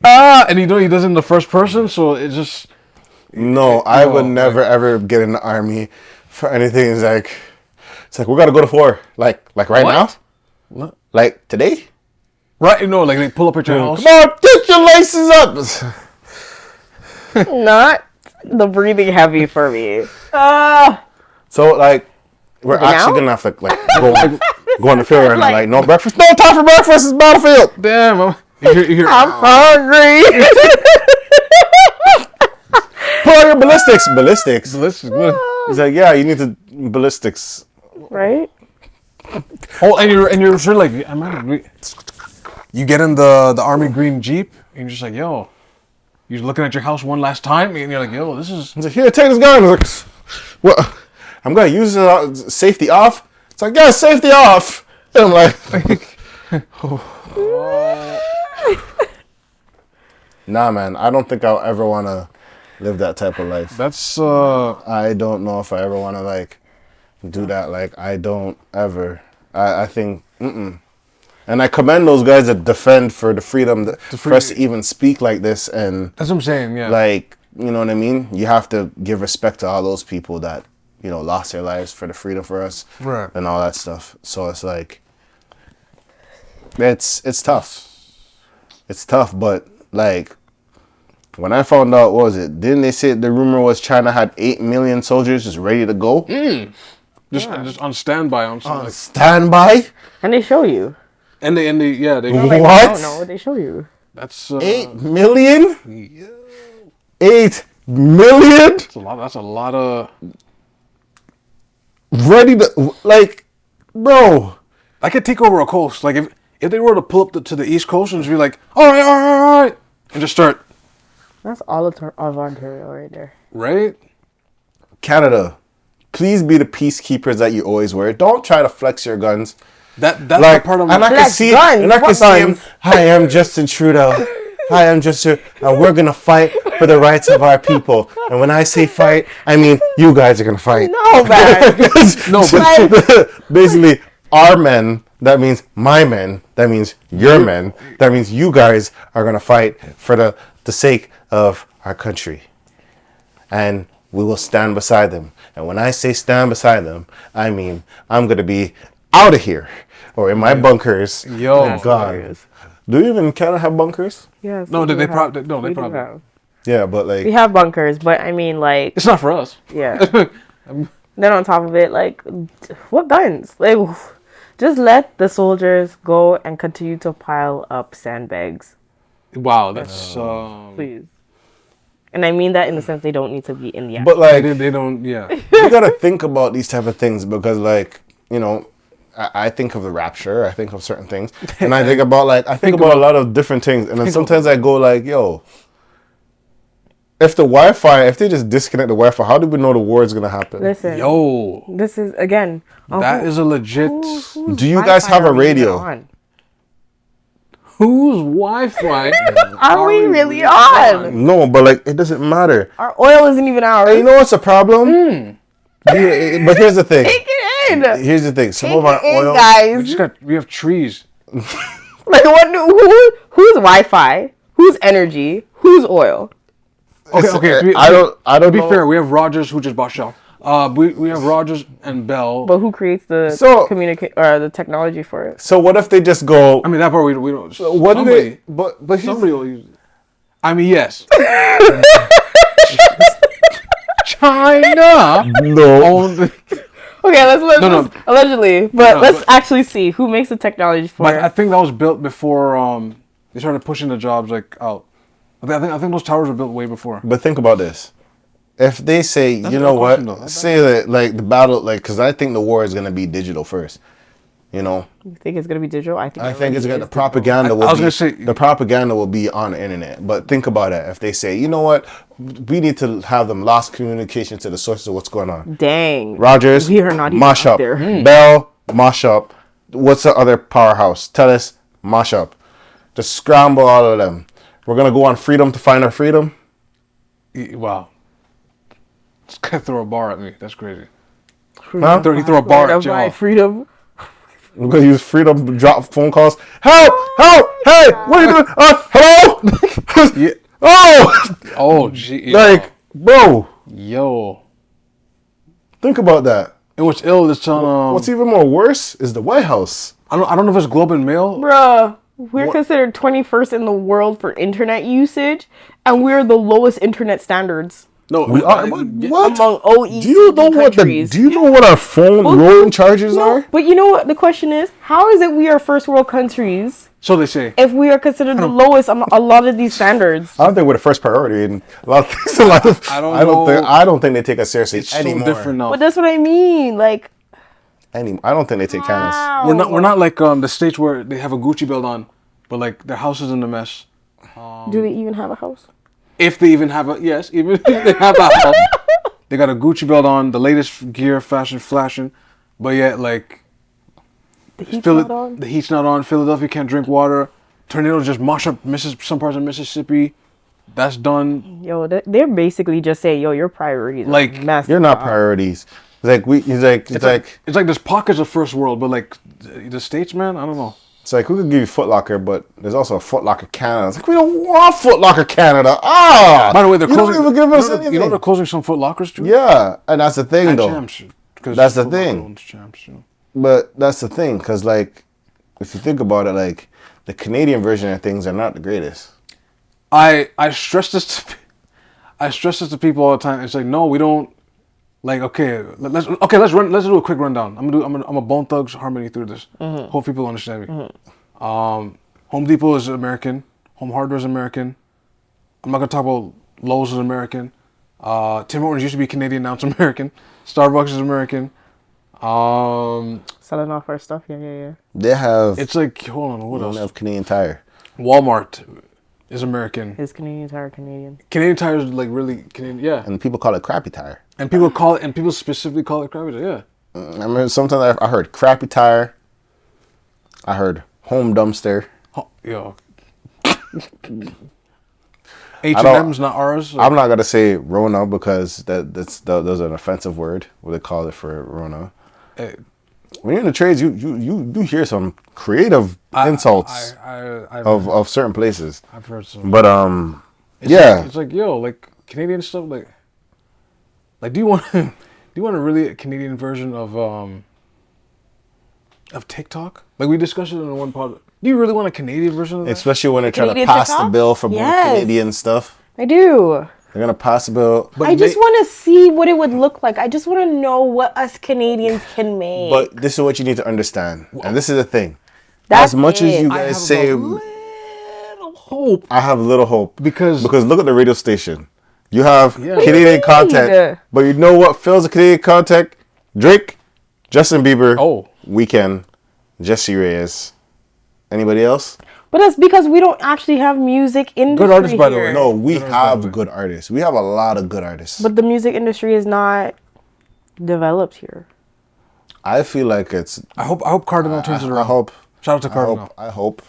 And he does it in the first person, so it just... No, I would never ever get in the army for anything. It's like we gotta go to war. Like right now? What? Like today? Right, like they pull up at your house. Come on, get your laces up! Not the breathing heavy for me. So, like, we're actually gonna have to, like, go on the field right now. Like, no breakfast. No time for breakfast. It's battlefield. Damn. I'm hungry. Pull out your ballistics. Ballistics. Good. He's like, yeah, you need to ballistics. Right? Oh, and you're sure, like, you get in the Army Green Jeep, and you're just like, yo, you're looking at your house one last time, and you're like, yo, this is... He's like, here, take this gun. He's like, what? I'm going to use safety off. It's like, yeah, safety off. And I'm like... Nah, man, I don't think I'll ever want to live that type of life. That's... I don't know if I ever want to, like, do that. Like, I don't ever. I think, And I commend those guys that defend for the freedom for us to even speak like this. And that's what I'm saying, yeah. Like, you know what I mean? You have to give respect to all those people that, you know, lost their lives for the freedom for us. Right. And all that stuff. So it's like, it's tough. It's tough, but like, when I found out, what was it? Didn't they say the rumor was China had 8 million soldiers just ready to go? Just on standby. On standby? And they show you. And they What? I don't know. They show you. That's 8 million? Yeah. 8 million? That's a lot of. Ready to, like, bro. I could take over a coast. Like if they were to pull up to the East Coast and just be like, all right, and just start. That's all of Ontario right there. Right? Canada, please be the peacekeepers that you always were. Don't try to flex your guns. That's like, the part of and I can flex see, guns? and I can What see him. guns? Hi, I'm Justin Trudeau. Hi, I'm Justin, and we're gonna fight for the rights of our people. And when I say fight, I mean you guys are gonna fight. No, man. No, but Basically, our men. That means my men. That means your men. That means you guys are gonna fight for the sake of our country, and we will stand beside them. And when I say stand beside them, I mean I'm gonna be out of here or in my bunkers. Yo, God, do you even Canada have bunkers? Yes. no, we they do probably have- we do probably. have. Yeah, but like, We have bunkers, but I mean, like, It's not for us. yeah. Then on top of it, like, what guns? Like, just let the soldiers go and continue to pile up sandbags, Wow, that's please. And I mean that in the sense they don't need to be in the action. but like, they don't. Yeah. you gotta think about these type of things because, like, you know, I think of the rapture, I think of certain things, and I think about a lot of different things, and then sometimes I go like, yo, if they just disconnect the Wi-Fi, how do we know the war is gonna happen? Listen, Yo, this is again. that is a legit. Do you guys have a radio? Whose Wi-Fi? Are we really on? No, but like, it doesn't matter. Our oil isn't even ours. And you know what's a problem? But here's the thing. Take it in. Here's the thing. Some Take of our it in, oil. guys. We have trees. Like, who's Wi-Fi? Who's energy? Who's oil? Okay. I don't To be know. fair, we have Rogers who just bought Shell. We have Rogers and Bell. But who creates the the technology for it? So what if they just go? I mean, that part we don't. What do somebody, they? But here's- somebody will use it. I mean, yes. China no. owned the, Okay, let's No. allegedly, but No, let's but- actually see who makes the technology for but I it. think that was built before they started pushing the jobs like out. I think those towers were built way before. But think about this. If they say, That's you a know good what, question, though. That's say that like the battle, like, because I think the war is gonna be digital first. You know, You think it's gonna be digital? I think it's already gonna is the propaganda. I was gonna say- the propaganda will be on the internet. But think about it. If they say, you know what, we need to have them lost communication to the sources of what's going on. digital. Dang. Rogers, We are not even mash out up. there. Bell, mash up. What's the other powerhouse? Telus, mash up. Just scramble all of them. We're gonna go on freedom to find our freedom. Wow. This guy throw a bar at me. That's crazy. Huh? He threw a bar Freedom, at you. by freedom. We're gonna use freedom to drop phone calls. Help! Help! Hey! What are you doing? Hello! Yeah. Oh! Oh, gee. Like, bro, Yo. think about that. And what's ill is on. What's even more worse is the White House. I don't know if it's Globe and Mail. Bruh, we're considered 21st in the world for internet usage, and we're the lowest internet standards No, We are. What? among OECD Do you know what countries. Do you know what our phone roaming charges No, are? but you know what the question is? How is it we are first world countries So they say. if we are considered the lowest on a lot of these standards? I don't think we're the first priority in a lot of things in life. I don't know. I don't think they take us seriously It's anymore. so different now. But that's what I mean. Like, I don't think they take kindness. wow. We're not like the states where they have a Gucci belt on, but like their house is in a mess. Do they even have a house? If they even have a even if they have a house, they got a Gucci belt on, the latest gear, fashion, flashing, but yet like The heat's not on? the heat's not on. Philadelphia can't drink water. Tornadoes just mash up some parts of Mississippi. That's done. Yo, they're basically just saying, yo, your priorities Like, are messed You're not up. priorities. It's like It's like there's pockets of first world, but like the states, man, I don't know. It's like, we could give you Foot Locker, but there's also a Foot Locker Canada. It's like, we don't want Foot Locker Canada. By the way, they're you closing. Don't even give us anything. You know they're closing some Foot Lockers too. Yeah, and that's the thing, though. Champs, that's the thing. But that's the thing, because like, if you think about it, like the Canadian version of things are not the greatest. I stress this to people all the time. It's like, no, we don't. Like, let's do a quick rundown. I'm a Bone Thugs Harmony through this. Hope people understand me. Home Depot is American. Home Hardware is American. I'm not gonna talk about Lowe's is American. Tim Hortons used to be Canadian, now it's American. Starbucks is American. Selling off our stuff, yeah. They have. It's like, hold on, what else? They have Canadian Tire. Walmart is American. Is Canadian Tire Canadian? Canadian Tire is like really Canadian, yeah. And people call it Crappy Tire. And people specifically call it Crappy Tire, yeah. I mean, sometimes I heard Crappy Tire. I heard Home Dumpster. Yo. H&M's not ours. I'm not gonna say Rona because that's an offensive word. What they call it for Rona. When you're in the trades, you do hear some creative insults of certain places. I've heard some. But it's like yo, like Canadian stuff, like do you want a really Canadian version of TikTok? Like we discussed it in one pod. Do you really want a Canadian version of that? Especially when they're trying to Canadian pass TikTok? the bill for more Yes. Canadian stuff. I do. They're gonna pass the bill. I just want to see what it would look like. I just want to know what us Canadians can make. But this is what you need to understand, and this is the thing. That's as much as it. you guys say, little hope. I have little hope Because look at the radio station. You have Canadian content, Weed. but you know what fills the Canadian content? Drake, Justin Bieber, Weeknd, Jesse Reyes. Anybody else? But that's because we don't actually have music industry Good artists, by the here. way. No, we have good artists. We have a lot of good artists. But the music industry is not developed here. I feel like it's. I hope Cardinal turns it around. I hope. Shout out to Cardinal. I hope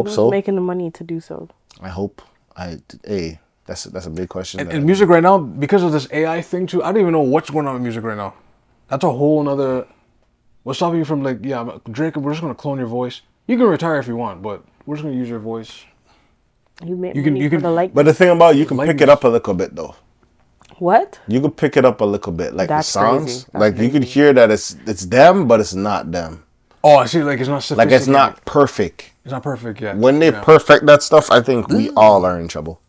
Who's so. making the money to do so? I hope. That's a big question. And music right now, because of this AI thing too, I don't even know what's going on with music right now. That's a whole nother. What's stopping you from like, Drake, we're just gonna clone your voice. You can retire if you want, but we're just gonna use your voice. You can the like. But the thing about you can pick it up a little bit though. What? You can pick it up a little bit, like That's the songs. crazy. Like you could hear that it's them, but it's not them. Oh, I see. Like it's not Like it's not perfect. It's not perfect yet. When they perfect that stuff, I think we all are in trouble.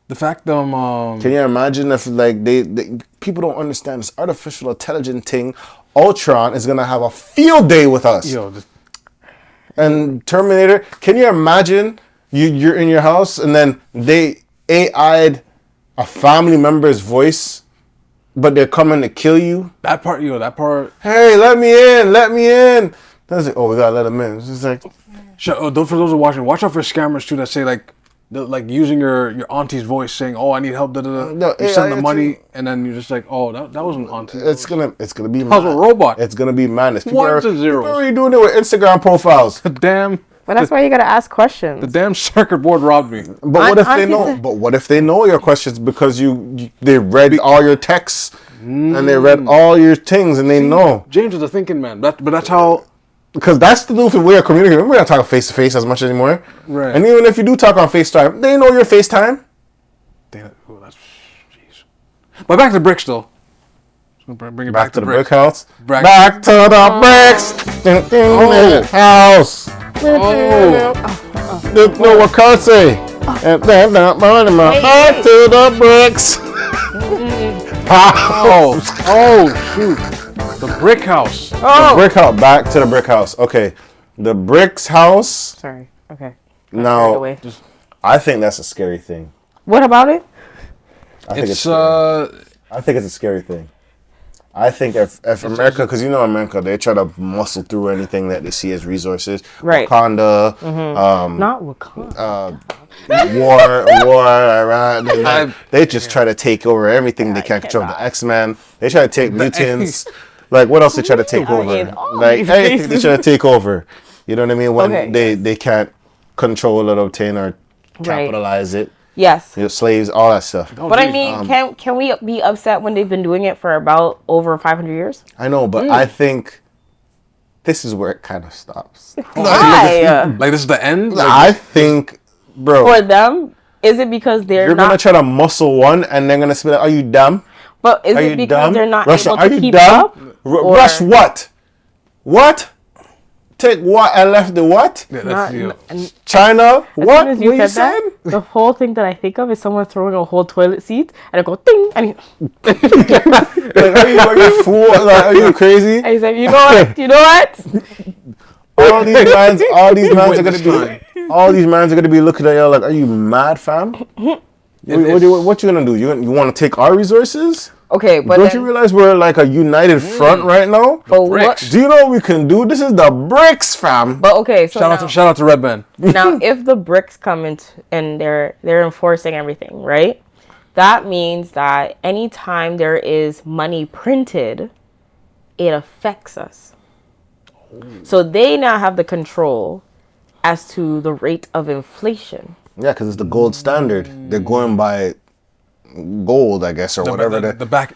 The fact Can you imagine if like they people don't understand this artificial intelligence thing? Ultron is gonna have a field day with us. And Terminator, can you imagine you're in your house and then they AI'd a family member's voice, but they're coming to kill you? that part. Hey, let me in. That's like, oh, we gotta let them in. It's just like, For those who are watching, watch out for scammers too that say like using your auntie's voice, saying, "Oh, I need help." No, you send the money, and then you're just like, "Oh, that wasn't auntie." it's gonna be. That was a robot. It's gonna be madness. Ones and zeros. People are already doing it with Instagram profiles. The damn. But that's why you gotta ask questions. The damn circuit board robbed me. But what if they know your questions because they read all your texts and they read all your things and they know. James is a thinking man. But that's how. Because that's the new way of communicating. We're not talking face to face as much anymore. Right. And even if you do talk on FaceTime, they know your FaceTime. Damn. Oh, that's. Jeez. But back to BRICS though. Bring it back to the brick house. Back to the bricks. House. No, what can't say? Back to the bricks. Oh, shoot. The brick house. The brick house. Back to the brick house. Okay. The bricks house. Sorry. Okay. Now, I think that's a scary thing. What about it? I think it's a scary thing. I think if America, because you know America, they try to muscle through anything that they see as resources. Right. Wakanda. Not Wakanda. War, Iran. They just try to take over everything they can't control. The X-Men. They try to take mutants. Like, what else they try to take over? Like, anything they try to take over. You know what I mean? When they can't control it, obtain, or capitalize it. Yes. Slaves, all that stuff. But I mean, can we be upset when they've been doing it for about over 500 years? I know, but I think this is where it kind of stops. Why? Like this is the end? Like, I think, bro. For them, is it because You're not... gonna try to muscle one, and they're gonna spit out, are you dumb? But is Are it you because dumb? they're not Russia, able are to you keep dumb? up? Rush what? What? Take what and left the what? yeah, that's China? What? As soon as you said that, the whole thing that I think of is someone throwing a whole toilet seat and I go ding and Like, are you like a fool? Like, are you crazy? he's like, you know what? You know what? All these mans are gonna be looking at you like, are you mad, fam? What you gonna do? You want to take our resources? Okay, but don't you realize we're like a united front right now? But what? Do you know what we can do? This is the BRICS, fam. But okay, so shout out to Red Band. now if the BRICS come in and they're enforcing everything, right? That means that anytime there is money printed, it affects us. So they now have the control as to the rate of inflation. Yeah, because it's the gold standard. They're going by gold, I guess, or whatever. The back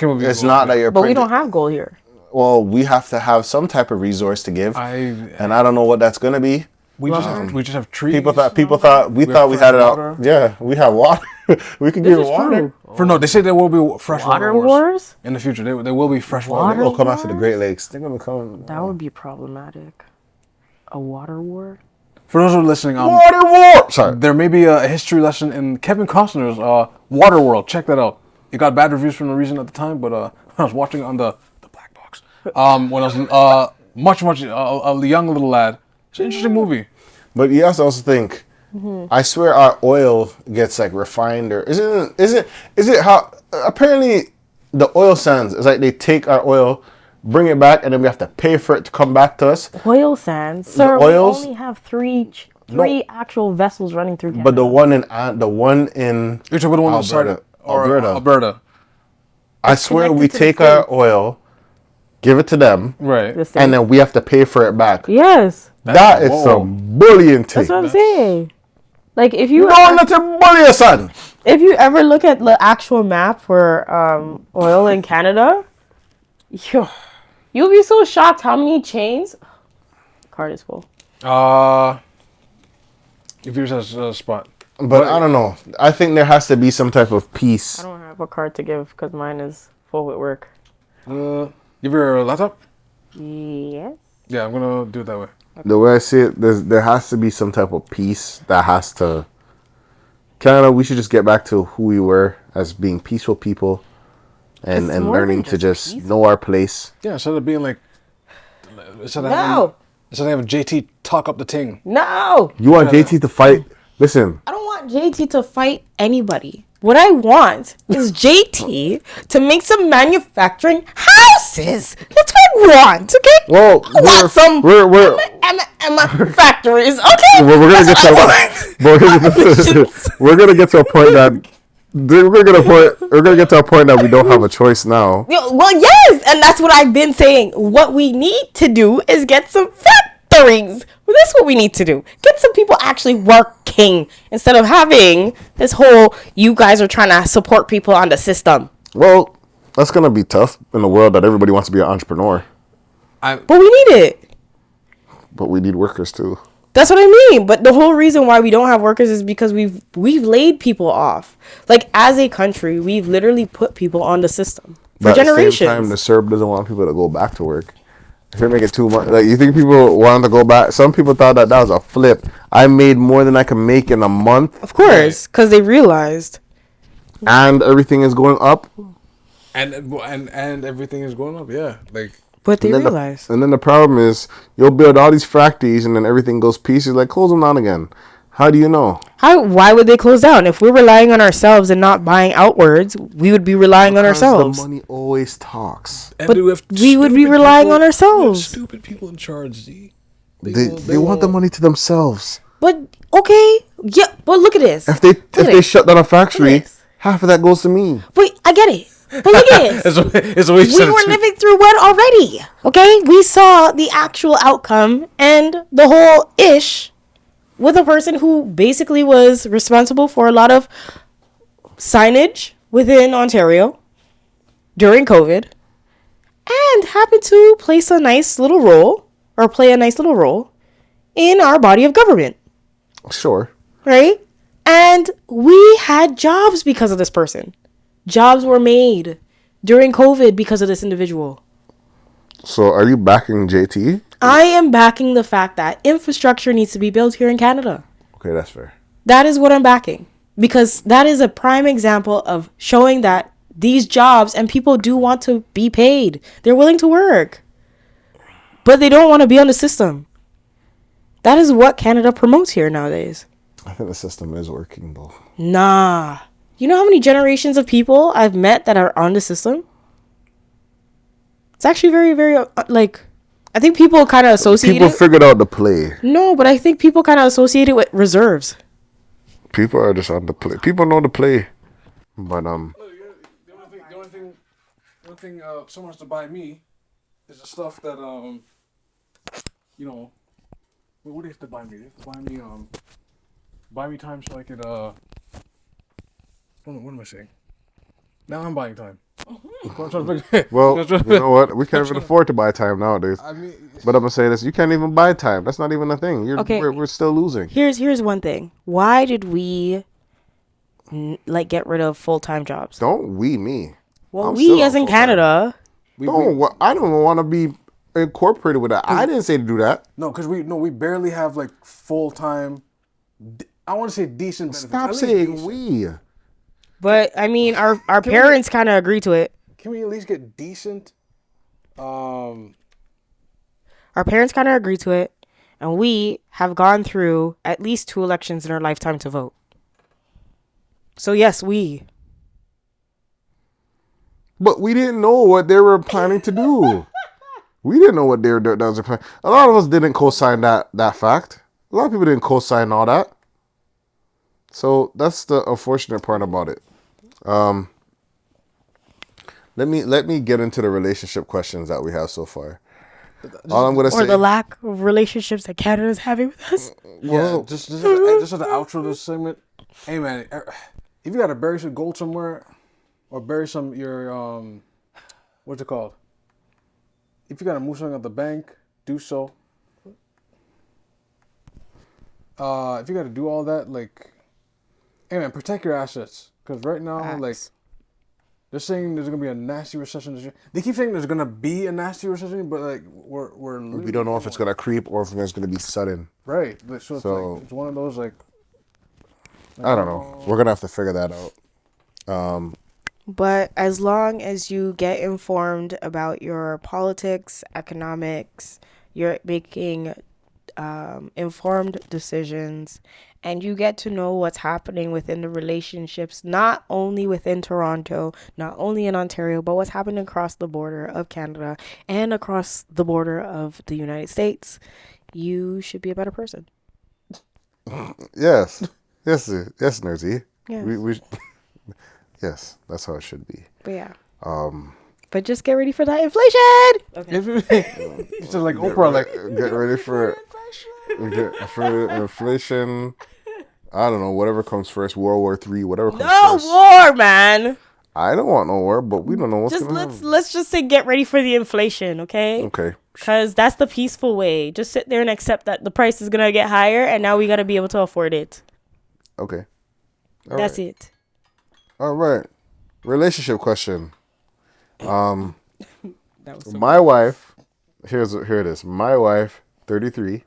end will be. It's not that you're. But we don't have gold here. Well, we have to have some type of resource to give, and I don't know what that's gonna be. We just have trees. People thought we had it out. Yeah, we have water. We can give it water. They say there will be fresh water wars in the future. There will be fresh water. They're gonna come after the Great Lakes. They're gonna come. That would be problematic. A water war. For those who are listening, water war. Sorry, there may be a history lesson in Kevin Costner's Waterworld. Check that out. It got bad reviews for no reason at the time, but when I was watching it on the black box, when I was much a young little lad, it's an interesting movie. But you have to also think. I swear our oil gets like refined, or is it how apparently the oil sands is like they take our oil, bring it back, and then we have to pay for it to come back to us. Oil sands, sir. We only have three actual vessels running through Canada. But the one in you're talking about the one Alberta. Alberta. I swear we take our oil, give it to them, right, and then we have to pay for it back. Yes, that is some bullying thing. That's what I'm saying. Like if you nothing bully, son. If you ever look at the actual map for oil in Canada, you'll be so shocked how many chains. Card is full. If yours has a spot. But I don't know. I think there has to be some type of peace. I don't have a card to give because mine is full with work. Give your laptop? Yes. Yeah, I'm going to do it that way. The way I see it, there has to be some type of peace that has to... Canada, we should just get back to who we were as being peaceful people and learning to just know our place. Yeah, instead of being like... Instead of having JT talk up the ting. No! You want JT to fight? Listen. I don't want JT to fight anybody. What I want is JT to make some manufacturing houses. That's what I want, okay? Well, I want some Emma factories, okay? Well, we're gonna get to a point that we're gonna get to a point that we don't have a choice now. Well, yes, and that's what I've been saying. What we need to do is get some factories. Well, that's what we need to do. Get some people actually working instead of having this whole you guys are trying to support people on the system. Well, that's gonna be tough in a world that everybody wants to be an entrepreneur. But we need it. But we need workers too. That's what I mean. But the whole reason why we don't have workers is because we've laid people off. Like as a country, we've literally put people on the system for generations. At the same time, the CERB doesn't want people to go back to work. If you're making too much, like you think people wanted to go back. Some people thought that was a flip. I made more than I can make in a month. Of course, because they realized. And everything is going up. And everything is going up, yeah. Like. But they realize. And then the problem is, you'll build all these factories and then everything goes pieces. Like, close them down again. How do you know? Why would they close down? If we're relying on ourselves and not buying outwards, we would be relying on ourselves. The money always talks. But we would be relying on ourselves. Stupid people in charge, Z. They want the money to themselves. But, okay. Yeah, but look at this. If they shut down a factory, half of that goes to me. Wait, I get it. But look at this. We were living through one already. Okay? We saw the actual outcome and the whole ish with a person who basically was responsible for a lot of signage within Ontario during COVID. and happen to play a nice little role in our body of government. Sure. Right? And we had jobs because of this person. Jobs were made during COVID because of this individual. So are you backing JT? I am backing the fact that infrastructure needs to be built here in Canada. Okay, that's fair. That is what I'm backing. Because that is a prime example of showing that these jobs and people do want to be paid. They're willing to work. But they don't want to be on the system. That is what Canada promotes here nowadays. I think the system is working, though. Nah. You know how many generations of people I've met that are on the system? It's actually very, very, I think people kind of associate People figured out the play. No, but I think people kind of associate it with reserves. People are just on the play. People know the play. But, The only thing someone has to buy me is the stuff that, what do you have to buy me? They have to buy me time so I could, what am I saying? Now I'm buying time. Well, you know what? We can't even afford to buy time nowadays. But I'm going to say this. You can't even buy time. That's not even a thing. We're still losing. Here's one thing. Why did we, get rid of full-time jobs? Don't me. Well, we as in Canada. I don't want to be incorporated with that. I didn't say to do that. No, because we barely have, full-time, I want to say decent benefits. Stop saying we. But, I mean, our parents kind of agree to it. Can we at least get decent? Our parents kind of agree to it. And we have gone through at least 2 elections in our lifetime to vote. So, yes, we. But we didn't know what they were planning to do. We didn't know what they were planning. A lot of us didn't co-sign that fact. A lot of people didn't co-sign all that. So that's the unfortunate part about it. Let me get into the relationship questions that we have so far. All I'm gonna say, or the lack of relationships that Canada is having with us. Well, just at the outro of this segment. Hey man, if you gotta bury some gold somewhere, or bury your what's it called? If you gotta move something at the bank, do so. If you gotta do all that, hey man, protect your assets. Because right now, they're saying there's gonna be a nasty recession this year. They keep saying there's gonna be a nasty recession, but we don't know if it's gonna creep or if it's gonna be sudden. Right. So it's one of those I don't know. We're gonna have to figure that out. But as long as you get informed about your politics, economics, you're making informed decisions, and you get to know what's happening within the relationships, not only within Toronto, not only in Ontario, but what's happening across the border of Canada and across the border of the United States, you should be a better person. Yes, Nerdy. Yeah. We yes, that's how it should be. But yeah. But just get ready for that inflation. Okay. It's just like Oprah, get ready for inflation. I don't know, whatever comes first, World War III, whatever comes first. No war, man. I don't want no war, but we don't know what's going on. Let's just say get ready for the inflation, okay? Okay. Because that's the peaceful way. Just sit there and accept that the price is going to get higher, and now we got to be able to afford it. Okay. That's it. All right. Relationship question. My wife, here it is. My wife, 33,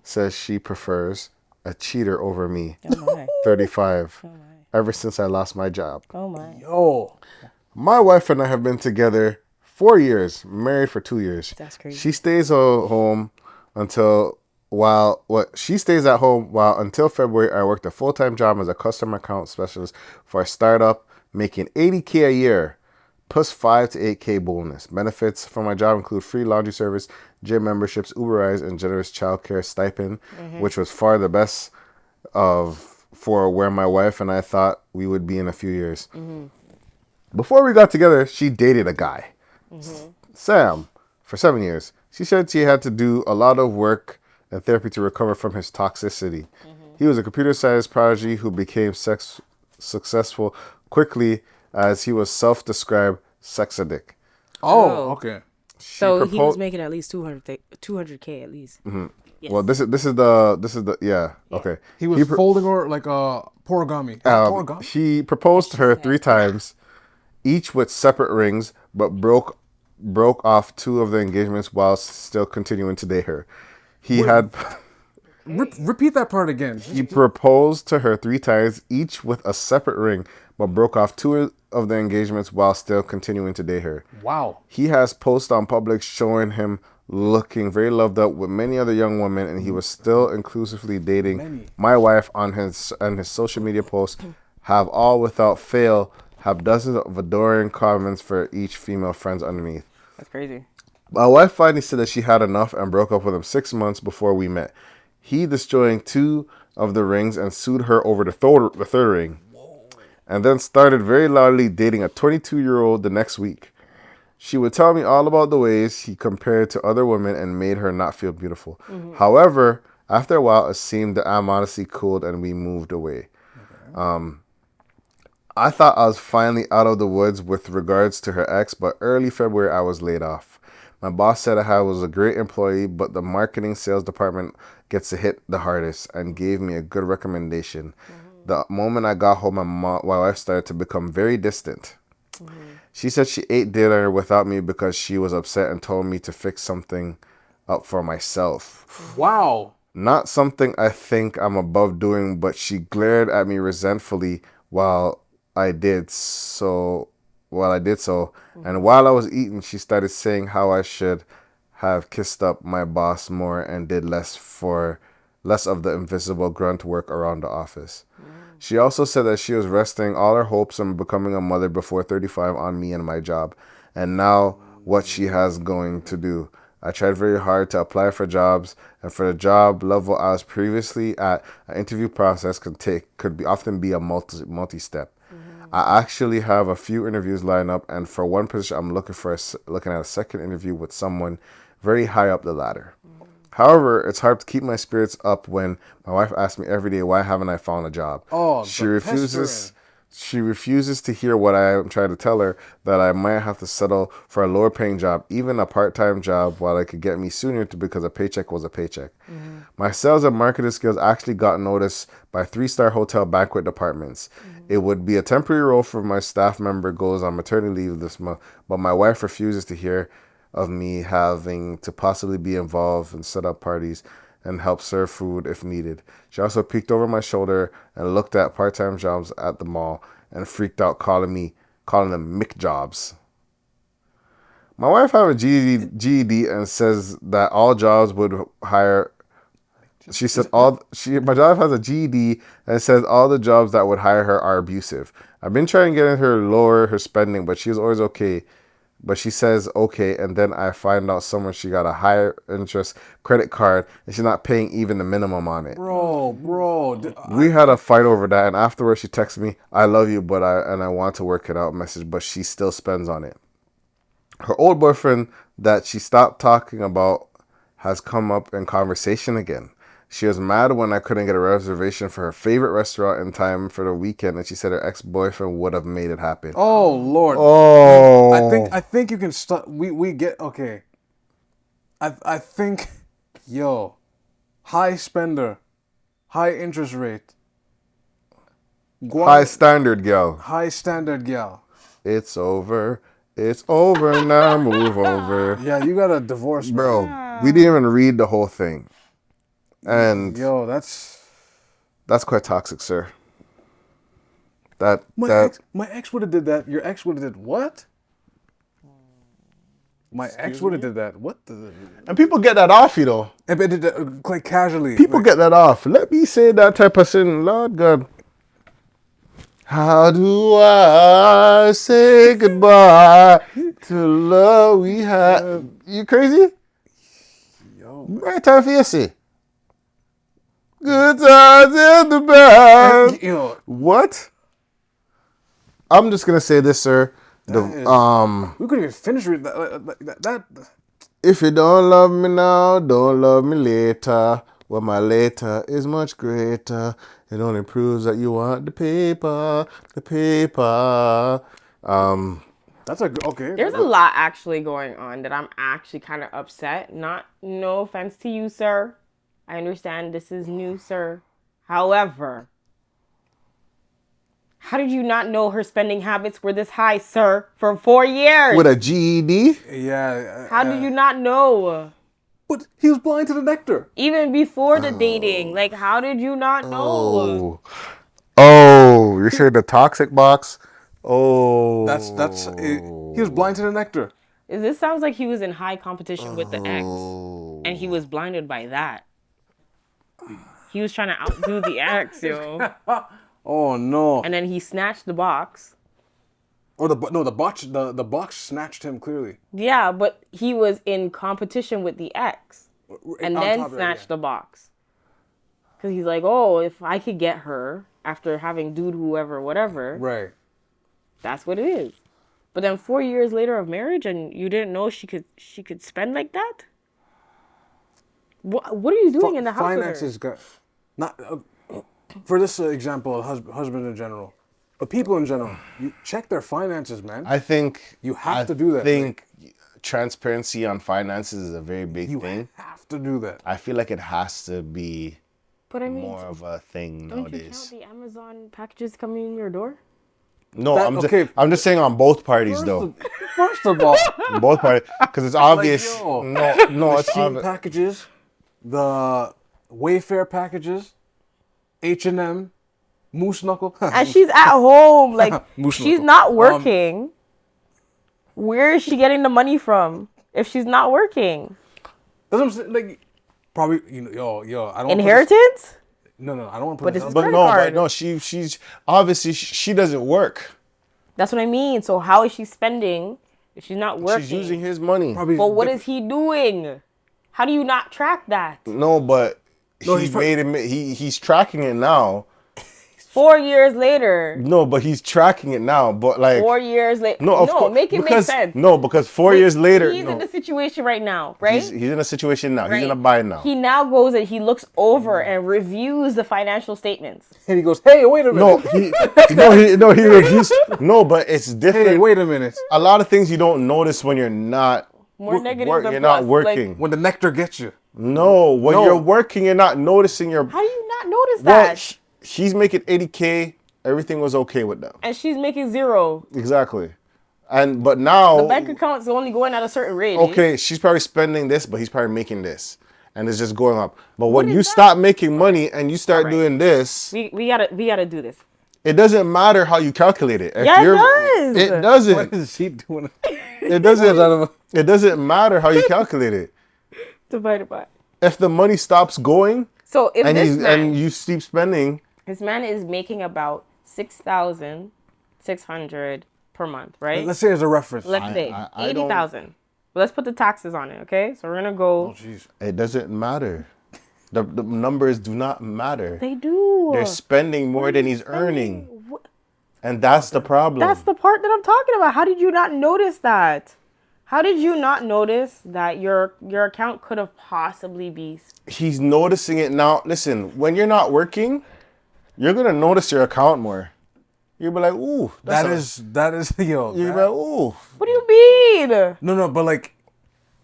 says she prefers a cheater over me, 35, ever since I lost my job. Oh my. Yo. My wife and I have been together 4 years, married for 2 years. That's crazy. She stays home until until February I worked a full-time job as a customer account specialist for a startup, making $80K a year, plus $5 to $8K bonus. Benefits from my job include free laundry service, gym memberships, Uber rides, and generous childcare stipend, which was far the best for where my wife and I thought we would be in a few years. Before we got together, she dated a guy, Sam, for 7 years. She said she had to do a lot of work and therapy to recover from his toxicity. He was a computer science prodigy who became successful quickly as he was self-described sex addict. Oh, okay. So he was making at least 200K at least. Mm-hmm. Yes. Well, this is the yeah. Okay. He was folding her like a origami. He proposed to her 3 times, each with separate rings, but broke off 2 of the engagements while still continuing to date her. Repeat that part again. He proposed to her 3 times, each with a separate ring, but broke off 2 of the engagements while still continuing to date her. Wow. He has posts on Public showing him looking very loved up with many other young women, and he was still inclusively dating my wife on his social media posts. Have all without fail have dozens of adoring comments for each female friends underneath. That's crazy. My wife finally said that she had enough and broke up with him 6 months before we met. He destroying 2 of the rings and sued her over the third ring. Whoa. And then started very loudly dating a 22-year-old the next week. She would tell me all about the ways he compared to other women and made her not feel beautiful. Mm-hmm. However, after a while, it seemed the animosity cooled and we moved away. Okay. I thought I was finally out of the woods with regards to her ex, but early February, I was laid off. My boss said I was a great employee, but the marketing sales department gets to hit the hardest and gave me a good recommendation. Mm-hmm. The moment I got home, my wife started to become very distant. Mm-hmm. She said she ate dinner without me because she was upset and told me to fix something up for myself. Wow. Not something I think I'm above doing, but she glared at me resentfully while I did so. Mm-hmm. And while I was eating, she started saying how I should have kissed up my boss more and did less of the invisible grunt work around the office. She also said that she was resting all her hopes on becoming a mother before 35 on me and my job, and now what she has going to do. I tried very hard to apply for jobs, and for the job level I was previously at, an interview process could often be a multi-step. Mm-hmm. I actually have a few interviews lined up, and for one position I'm looking at a second interview with someone very high up the ladder. Mm-hmm. However, it's hard to keep my spirits up when my wife asks me every day, why haven't I found a job? Oh, she refuses to hear what I am trying to tell her, that I might have to settle for a lower paying job, even a part-time job, while it could get me sooner because a paycheck was a paycheck. Mm-hmm. My sales and marketing skills actually got noticed by 3-star hotel banquet departments. Mm-hmm. It would be a temporary role for my staff member goes on maternity leave this month, but my wife refuses to hear of me having to possibly be involved and set up parties and help serve food if needed. She also peeked over my shoulder and looked at part-time jobs at the mall and freaked out, calling them Mick jobs. My wife has a GED and says that all jobs would hire. She said my wife has a GED and says all the jobs that would hire her are abusive. I've been trying to get her to lower her spending, but she's always okay. But she says, okay, and then I find out somewhere she got a higher interest credit card and she's not paying even the minimum on it. Bro. We had a fight over that, and afterwards she texted me, I love you, but I want to work it out message, but she still spends on it. Her old boyfriend that she stopped talking about has come up in conversation again. She was mad when I couldn't get a reservation for her favorite restaurant in time for the weekend, and she said her ex-boyfriend would have made it happen. Oh, Lord. Oh. I think you can start. We get, okay. I think, high spender, high interest rate. High standard gal. High standard gal. It's over now, move over. Yeah, you got a divorce. Bro, we didn't even read the whole thing. And that's quite toxic, sir. My ex would have did that. Your ex would have did what? My ex would have did that. What the? And people get that off, you know. Like casually. People get that off. Let me say that type of thing, Lord God. How do I say goodbye to love we had? You crazy? Right time for you, see. Good times in the bad. What? I'm just gonna say this, sir. We couldn't even finish with that. If you don't love me now, don't love me later. Well, my later is much greater. It only proves that you want the paper. That That's okay. There's a lot actually going on that I'm actually kind of upset. No offense to you, sir. I understand this is new, sir. However, how did you not know her spending habits were this high, sir, for 4 years? With a GED? Yeah. How did you not know? But he was blind to the nectar. Even before the dating. Like, how did you not know? Oh, you're saying the toxic box? Oh. He was blind to the nectar. This sounds like he was in high competition with the ex. And he was blinded by that. He was trying to outdo the ex, yo. Oh no! And then he snatched the box. Or the box snatched him clearly. Yeah, but he was in competition with the ex, and then snatched the box. Cause he's like, oh, if I could get her after having dude whoever whatever, right? That's what it is. But then 4 years later of marriage, and you didn't know she could spend like that. What are you doing in the house? Finances got not. For this example, husband in general, but people in general, you check their finances, man. I think you have to do that. I think transparency on finances is a very big thing. You have to do that. I feel like it has to be more of a thing nowadays. Don't you count the Amazon packages coming in your door? No, I'm just saying on both parties though. First of all, both parties, because it's obvious. Like, no, it's obvious. Packages, the Wayfair packages. H&M, Moose Knuckle. And she's at home, like, she's not working. Where is she getting the money from if she's not working? That's what I'm saying, like, probably, I don't Inheritance? No, I don't want to put this. But no, she's obviously she doesn't work. That's what I mean. So how is she spending if she's not working? She's using his money. But what is he doing? How do you not track that? No, but he's tracking it now. 4 years later. No, but he's tracking it now. But like 4 years later. Make it make sense. No, because 4 years later. He's in the situation right now, right? He's in a situation now. Right. He's in a bind now. He now goes and he looks over and reviews the financial statements. And he goes, "Hey, wait a minute." He reviews. No, but it's different. Hey, wait a minute. A lot of things you don't notice when you're not. You're not working. Like, when the nectar gets you. No, when you're working, you're not noticing your. How do you not notice that? He's making $80K. Everything was okay with them. And she's making $0. Exactly. But now the bank account's only going at a certain rate. Okay, she's probably spending this, but he's probably making this, and it's just going up. But when you stop making money and you start doing this, we gotta do this. It doesn't matter how you calculate it. It does. It doesn't. What is he doing? It doesn't. It doesn't matter how you calculate it. Divided by. If the money stops going, so if and you keep spending. This man is making about $6,600 per month, right? Let's say as a reference. Let's say 80,000. Let's put the taxes on it, okay? So we're gonna go. Oh jeez. It doesn't matter. The numbers do not matter. They do. They're spending more than he's earning, and that's the problem. That's the part that I'm talking about. How did you not notice that? How did you not notice that your account could have possibly be? He's noticing it now. Listen, when you're not working, you're gonna notice your account more. You'll be like, ooh, that is yo. You'll be like, ooh. What do you mean? No, but like,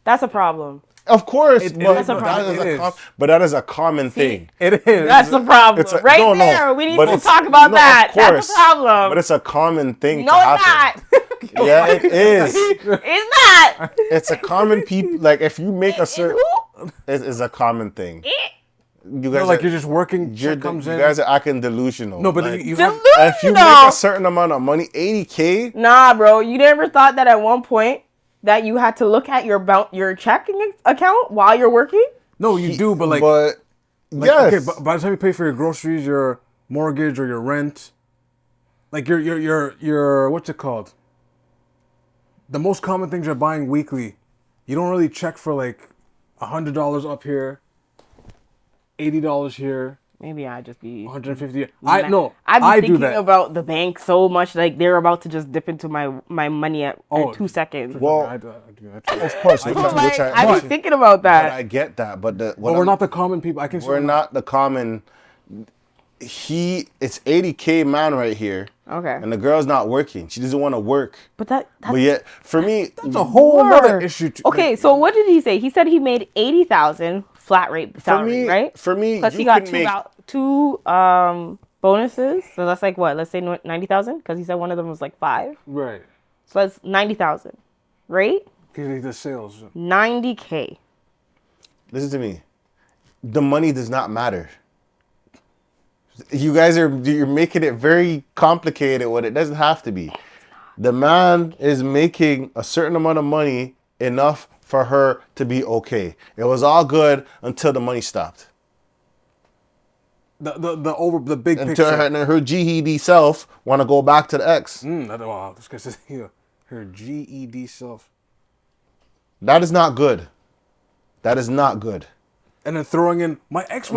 that's a problem. Of course, that's a problem. But that is a common thing. It is. That's the problem. There. We need to talk about that. That's the problem. But it's a common thing to happen. It's not. Yeah, it is. It's not. It's a common like if you make a certain. It's a common thing. You guys you're just working. You guys are acting delusional. No, but like, if you make a certain amount of money, $80K. Nah, bro, you never thought that at one point that you had to look at your checking account while you're working? No, you do, but like yes. Okay, but by the time you pay for your groceries, your mortgage, or your rent, like your what's it called? The most common things you're buying weekly, you don't really check for like $100 up here, $80 here. Maybe I just be 150. I'm thinking about the bank so much, like they're about to just dip into my money at 2 seconds. Well, I do that. Of course, I'm thinking about that. I get that, but we're not the common people. We're not the common. It's $80K man right here. Okay. And the girl's not working. She doesn't want to work. But that's yet, for me, that's a whole other issue. Okay, so what did he say? He said he made 80,000 flat rate salary, right? For me, plus he got two bonuses. So that's like what? Let's say 90,000, because he said one of them was like 5. Right. So that's 90,000, right? Because the sales. 90K. Listen to me. The money does not matter. You guys you're making it very complicated when it doesn't have to be. The man is making a certain amount of money, enough for her to be okay. It was all good until the money stopped. The big until picture. her GED self want to go back to the ex. Wow, this guy says here, her GED self. That is not good. That is not good. And then throwing in, my ex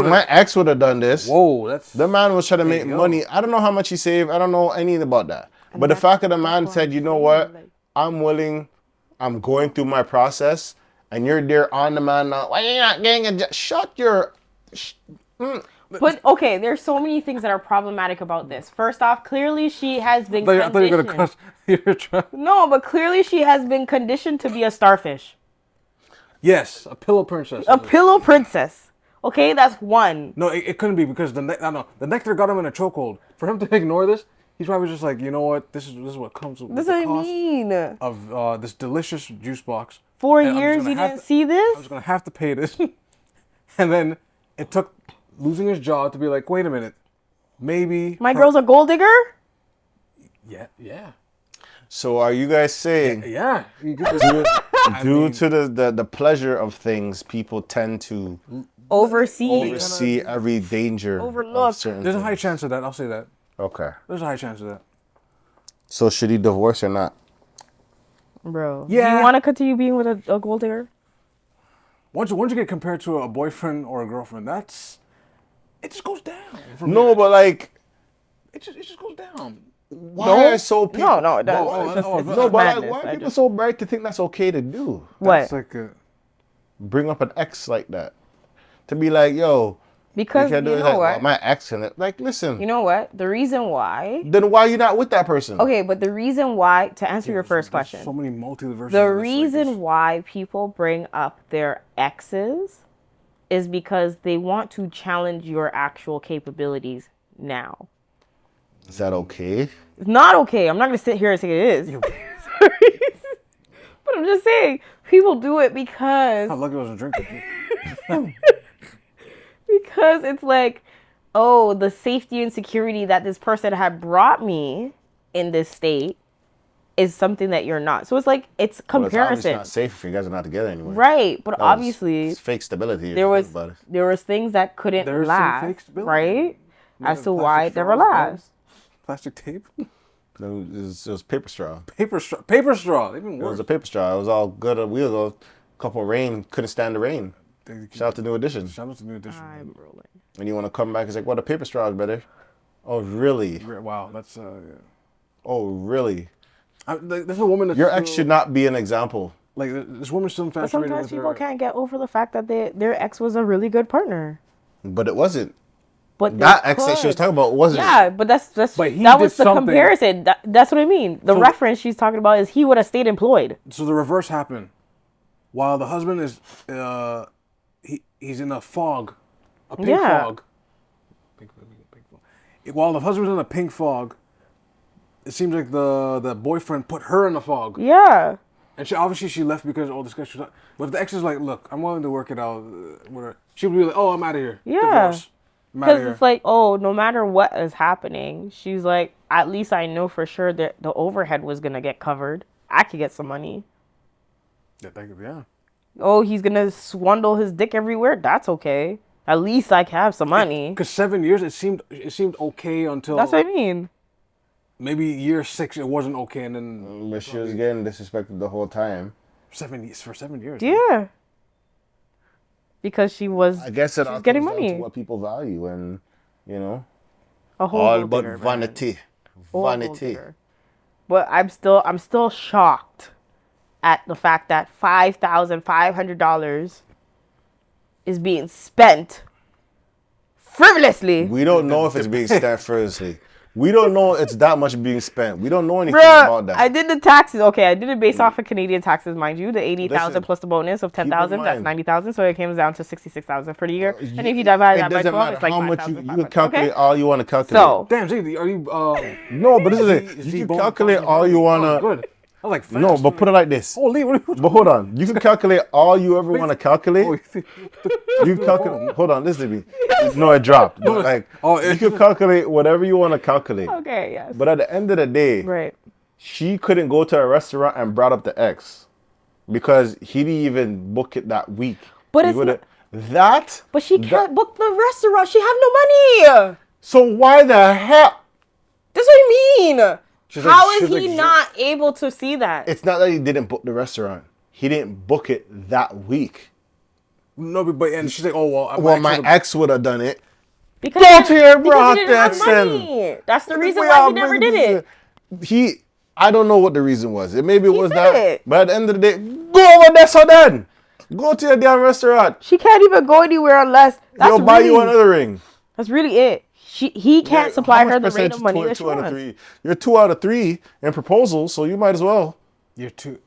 would have done this. Whoa, that's... The man was trying to make money. I don't know how much he saved. I don't know anything about that. But the fact that the man said, you know what? I'm willing. I'm going through my process. And you're there on the man now. Why you not getting a job? Shut your... But, okay, there's so many things that are problematic about this. First off, clearly she has been conditioned. I thought you were going to cuss. No, but clearly she has been conditioned to be a starfish. Yes, a pillow princess. A pillow princess. Okay, that's one. No, it couldn't be because the nectar got him in a chokehold. For him to ignore this, he's probably just like, you know what? This is what comes with the cost of this delicious juice box. 4 years you didn't see this? I was going to have to pay this. And then it took losing his job to be like, wait a minute. Maybe... My girl's a gold digger? Yeah. So are you guys saying... Yeah. Due to the pleasure of things, people tend to oversee every danger. Overlook. There's a high chance of that. I'll say that. Okay. There's a high chance of that. So should he divorce or not? Bro. Yeah. Do you want to continue being with a gold digger? Once you get compared to a boyfriend or a girlfriend, it just goes down. But like... It just goes down. Why are so people... No, it doesn't. But like, why are people so bright to think that's okay to do? What? That's like bring up an ex like that. To be like, yo... Because you know what? My ex and it. Like, listen. You know what? The reason why... Then why are you not with that person? Okay, but the reason why... To answer your first question. So many multiverses. The reason why people bring up their exes is because they want to challenge your actual capabilities now. Is that okay? It's not okay. I'm not going to sit here and say it is. Sorry. But I'm just saying, people do it because... I'm lucky I wasn't drinking. Because it's like, oh, the safety and security that this person had brought me in this state is something that you're not. So it's like, it's comparison. It's not safe if you guys are not together anymore. Right. But obviously... It's fake stability. There was things that couldn't last. Right? As to why it never lasts. Plastic tape? No, it was paper straw. Paper straw. Even worse. It was a paper straw. It was all good. A couple of rain. Couldn't stand the rain. Shout out to New Edition. I'm rolling. And you want to come back and say, well, the paper straw is better. Oh, really? Wow, that's... Yeah. Oh, really? There's a woman that's... Your ex should not be an example. Like, this woman's still infatuated with her... Sometimes people can't get over the fact that their ex was a really good partner. But it wasn't. But that ex that she was talking about wasn't. Yeah, but that was the comparison. That's what I mean. The reference she's talking about is he would have stayed employed. So the reverse happened. While the husband is, he's in a fog, a pink fog. Pink fog. While the husband's in a pink fog, it seems like the boyfriend put her in the fog. Yeah. And she left because all this discussion. But if the ex is like, look, I'm willing to work it out, whatever, she would be like, oh, I'm out of here. Yeah. Divorce. Because it's like, oh, no matter what is happening, she's like, at least I know for sure that the overhead was going to get covered. I could get some money. Yeah. Oh, he's going to swindle his dick everywhere? That's okay. At least I can have some money. Because 7 years, it seemed okay until... That's what I mean. Maybe year 6, it wasn't okay, and then... But she was getting disrespected the whole time. 7 years, for 7 years. Yeah. Man. Because she was getting money. To what people value, and all but vanity. Vanity. But I'm still shocked at the fact that $5,500 is being spent frivolously. We don't know if it's being spent frivolously. We don't know it's that much being spent. We don't know anything about that. I did the taxes. Okay, I did it based off of Canadian taxes, mind you. The 80,000 plus the bonus of 10,000, that's 90,000. So it comes down to 66,000 for the year. And if you divide that by 12, it's like how much you can calculate all you want to calculate. So damn, Ziggy, are you? No, but this is it. You can calculate all you wanna. Good. I was like, no, but put it like this. Holy, but hold on. You can calculate all you ever want to calculate. You calculate. Hold on, listen to me. No, it dropped. But like, you can calculate whatever you want to calculate. Okay, yes. But at the end of the day, right, she couldn't go to a restaurant and brought up the ex because he didn't even book it that week. But it's not, that. But she can't book the restaurant. She have no money. So why the hell? That's what I mean. How is he not able to see that? It's not that he didn't book the restaurant. He didn't book it that week. No, but and she's like, oh well. My ex would have done it. Because he didn't have money. That's the reason why he never did it. I don't know what the reason was. Maybe it was that. But at the end of the day, go over there, so then. Go to your damn restaurant. She can't even go anywhere unless. They'll buy you another ring. That's really it. He can't supply her the rate of money that she wants. You're 2 out of 3 in proposals, so you might as well. You're 2.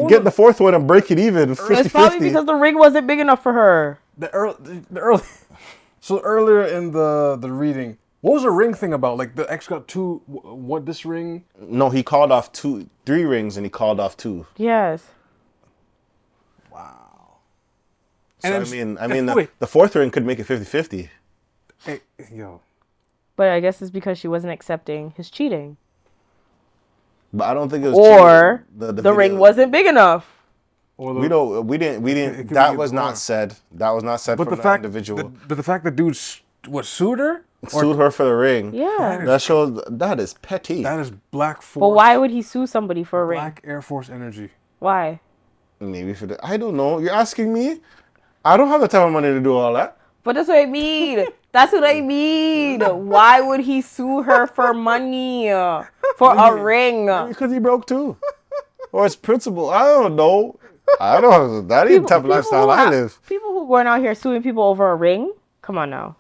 Get the fourth one and break it even. 50-50. It's probably because the ring wasn't big enough for her. The early. So earlier in the reading, what was the ring thing about? Like the ex got 2. What this ring? No, he called off 3 rings and he called off 2. Yes. Wow. So and I mean, the fourth ring could make it 50-50. Hey, yo. But I guess it's because she wasn't accepting his cheating. But I don't think it was or the ring wasn't big enough. We didn't. That was not said. That was not said from the individual. But the fact that dude sued her? Sued her for the ring. Yeah. That shows that is petty. That is black force. But why would he sue somebody for a ring? Black Air Force energy. Why? Maybe I don't know. You're asking me? I don't have the type of money to do all that. But that's what I mean. That's what I mean. Why would he sue her for money? For a ring? Because he broke too. Or it's principle. I don't know. I don't. That ain't the type of lifestyle I live. People who going out here suing people over a ring? Come on now.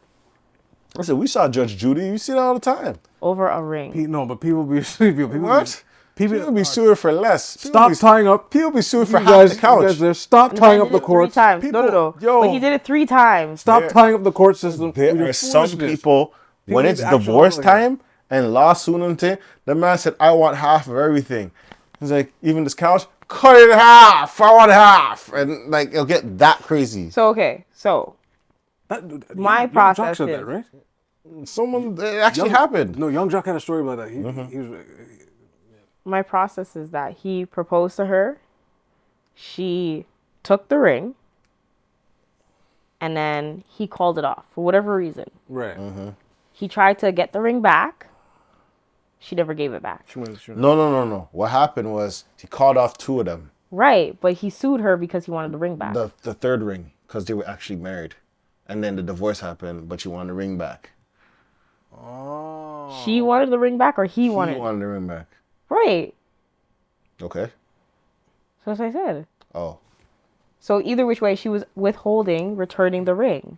Listen, we saw Judge Judy. You see that all the time. Over a ring. No, but people be suing people. What? People be suing for less. Stop tying up. People be suing for half the couch. Stop tying up the courts. 3 times. No. Yo, but he did it 3 times. Stop tying up the court system. There are some people when it's divorce time and lawsuit, the man said, I want half of everything. He's like, even this couch, cut it in half. I want half. And like, it'll get that crazy. So, okay. So, my process is. That, right? It actually happened. No, Young Jock had a story about that. He was... My process is that he proposed to her. She took the ring. And then he called it off for whatever reason. Right. Mm-hmm. He tried to get the ring back. She never gave it back. No. What happened was he called off 2 of them. Right, but he sued her because he wanted the ring back. The third ring, because they were actually married. And then the divorce happened, but she wanted the ring back. Oh. She wanted the ring back or he wanted? He wanted the ring back. Right. Okay. So that's what I said. Oh. So either which way, she was withholding returning the ring.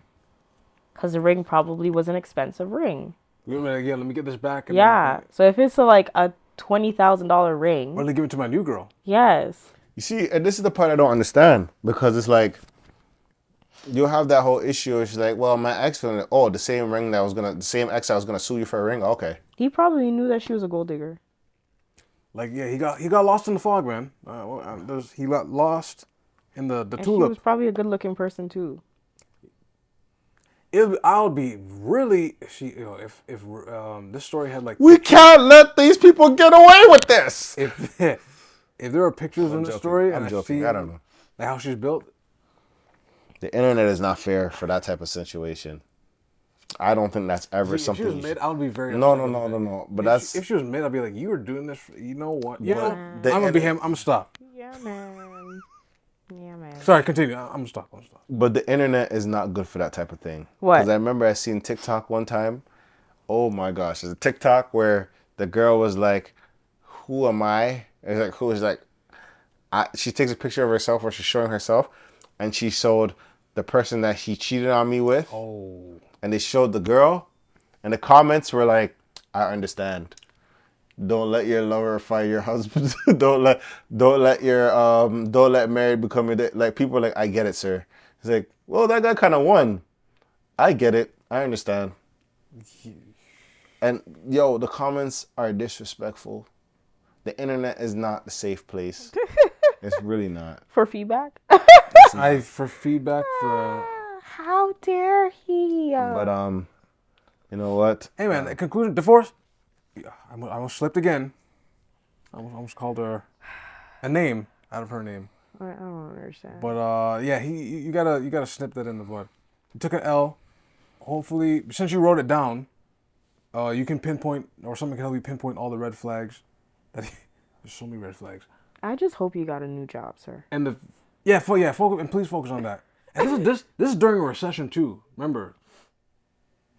Because the ring probably was an expensive ring. Yeah, let me get this back. Yeah. So if it's like a $20,000 ring. Or they give it to my new girl. Yes. You see, and this is the part I don't understand. Because it's like, you'll have that whole issue. She's like, well, my ex, the same ring the same ex I was going to sue you for a ring? Okay. He probably knew that she was a gold digger. Like, yeah, he got lost in the fog, man. He got lost in the tulip. She was probably a good-looking person too. I'll be really if this story had like we can't let these people get away with this. If there are pictures in the story and I don't know like how she's built. The internet is not fair for that type of situation. I don't think that's ever something. If she was mid, I would be very no. But if she was mid, I'd be like, you were doing this. You know what? Yeah. I'm gonna be him. I'm gonna stop. Yeah, man. Yeah, man. Sorry, continue. I'm gonna stop. But the internet is not good for that type of thing. What? Because I remember I seen TikTok one time. Oh my gosh, there's a TikTok where the girl was like, "Who am I?" It's like, who is like? She takes a picture of herself where she's showing herself, and she showed the person that she cheated on me with. Oh. And they showed the girl, and the comments were like, I understand. Don't let your lover fire your husband. don't let married become your like people are like, I get it, sir. It's like, well, that guy kind of won. I get it. I understand. And yo, the comments are disrespectful. The internet is not a safe place. It's really not. For feedback? For feedback for how dare he? But you know what? Hey man, conclusion, divorce. I almost slipped again. I almost called her a name out of her name. I don't understand. But yeah, you gotta snip that in the bud. You took an L. Hopefully, since you wrote it down, you can pinpoint, or someone can help you pinpoint all the red flags. There's so many red flags. I just hope you got a new job, sir. And focus, and please focus on that. And this is during a recession too. Remember?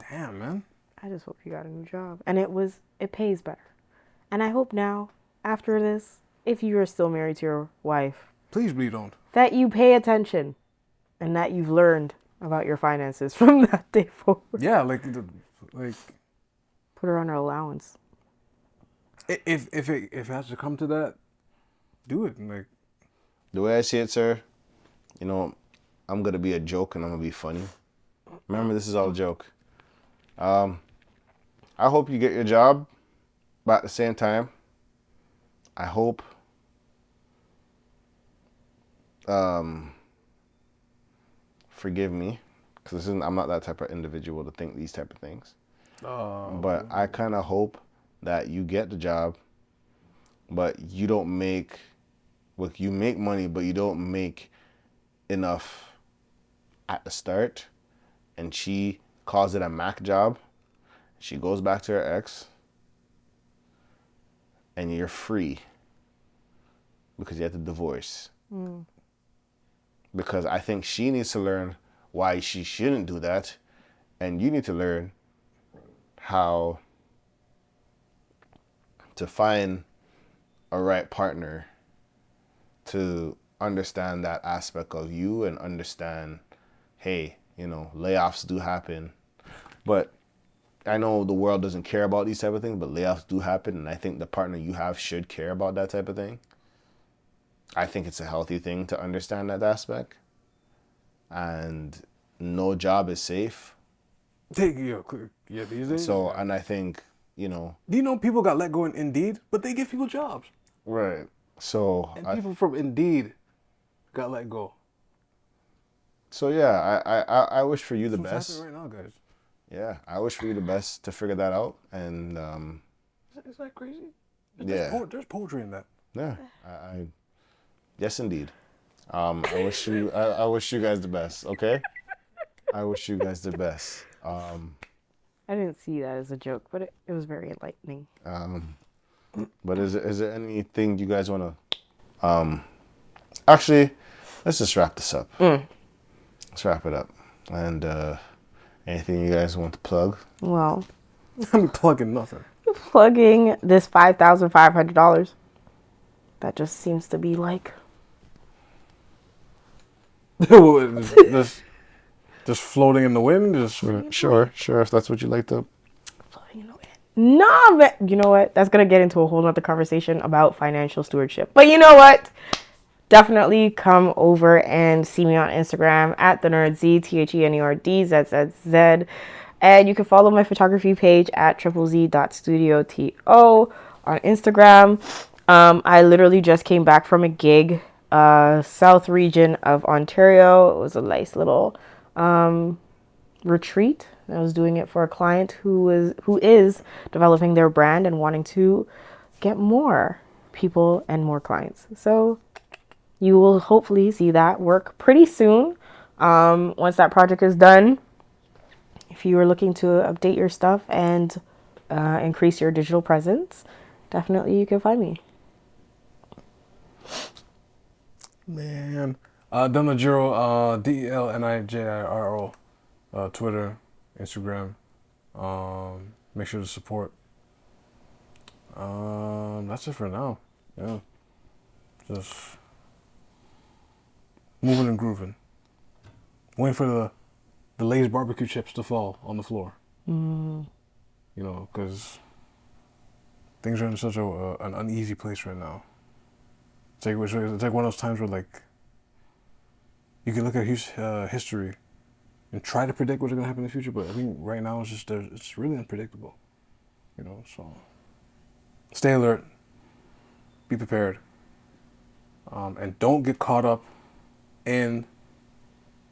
Damn, man. I just hope you got a new job, and it pays better. And I hope now, after this, if you are still married to your wife, please be don't, that you pay attention, and that you've learned about your finances from that day forward. Yeah, like put her on her allowance. If it has to come to that, do it. Like the way I see it, sir, you know, I'm gonna be a joke and I'm gonna be funny. Remember, this is all a joke. I hope you get your job, but at the same time, I hope forgive me, because I'm not that type of individual to think these type of things. But I kind of hope that you get the job, but you don't make, you make money, but you don't make enough at the start, and she calls it a Mac job. She goes back to her ex, and you're free because you have to divorce. Because I think she needs to learn why she shouldn't do that, and you need to learn how to find a right partner to understand that aspect of you and understand, hey, you know, layoffs do happen, but I know the world doesn't care about these type of things, but layoffs do happen, and I think the partner you have should care about that type of thing. I think it's a healthy thing to understand that aspect, and no job is safe. Yeah, these days. So, and I think, you know. Do you know people got let go in Indeed, but they give people jobs? Right. So. And people from Indeed got let go. So yeah, I wish for you the What's best. happening right now, guys? Yeah, I wish for you the best to figure that out, and is that crazy? There's poetry in that. Yeah, yes indeed. I wish you guys the best. Okay, I wish you guys the best. I didn't see that as a joke, but it was very enlightening. But is there anything you guys want to? Actually, let's just wrap this up. Let's wrap it up. And anything you guys want to plug? Well, I'm plugging nothing. Plugging this $5,500. That just seems to be like just floating in the wind. Sure. If that's what you like to. Floating in the wind. Nah, but you know what? That's gonna get into a whole nother conversation about financial stewardship. But you know what? Definitely come over and see me on Instagram at thenerdz, THENERDZZZ. And you can follow my photography page at zz.studioto on Instagram. I literally just came back from a gig, south region of Ontario. It was a nice little retreat. I was doing it for a client who is developing their brand and wanting to get more people and more clients. So you will hopefully see that work pretty soon. Once that project is done, if you are looking to update your stuff and increase your digital presence, definitely you can find me. Man. Delnigiro, DELNIJIRO, Twitter, Instagram. Make sure to support. That's it for now. Yeah. Just moving and grooving. Waiting for the Lay's barbecue chips to fall on the floor. You know, because things are in such an uneasy place right now. It's like one of those times where like you can look at history and try to predict what's going to happen in the future, but I think right now it's really unpredictable. You know, so stay alert, be prepared, and don't get caught up in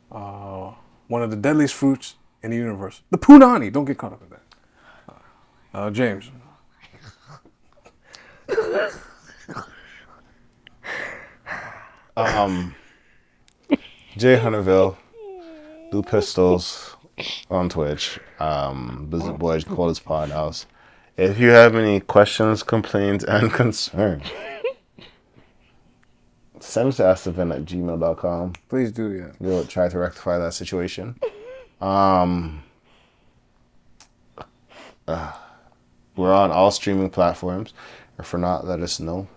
one of the deadliest fruits in the universe, the punani. Don't get caught up in that. James. Jay Hunterville, do pistols on Twitch. Visit Boys Coldest Pod House. If you have any questions, complaints, and concerns, send us to askthevent@gmail.com. Please do, yeah. We'll try to rectify that situation. We're on all streaming platforms. If we're not, let us know.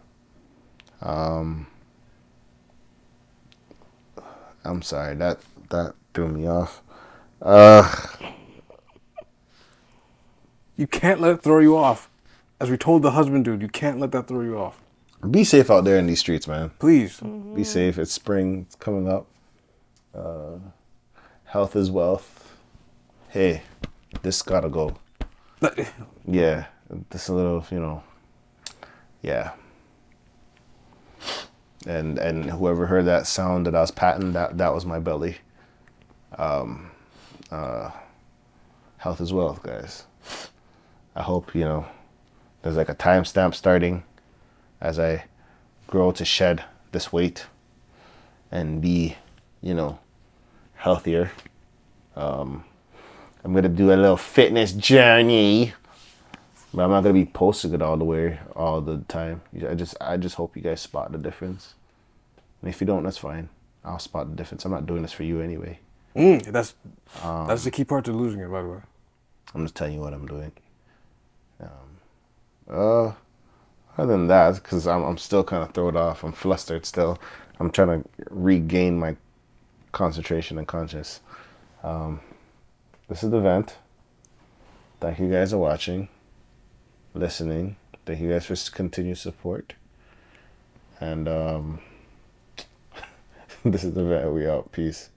I'm sorry, that threw me off. You can't let it throw you off. As we told the husband dude, you can't let that throw you off. Be safe out there in these streets, man. Please. Mm-hmm. Be safe. It's spring. It's coming up. Health is wealth. Hey, this gotta go. Yeah, this a little, yeah. And whoever heard that sound that I was patting, that was my belly. Health is wealth, guys. I hope, there's like a timestamp starting as I grow to shed this weight and be, healthier. I'm going to do a little fitness journey, but I'm not going to be posting it all the time. I just hope you guys spot the difference. And if you don't, that's fine. I'll spot the difference. I'm not doing this for you anyway. That's the key part to losing it, by the way. I'm just telling you what I'm doing. Other than that, because I'm still kind of thrown off. I'm flustered still. I'm trying to regain my concentration and conscious. This is the vent. Thank you guys for watching, listening. Thank you guys for continued support. And this is the vent. We out. Peace.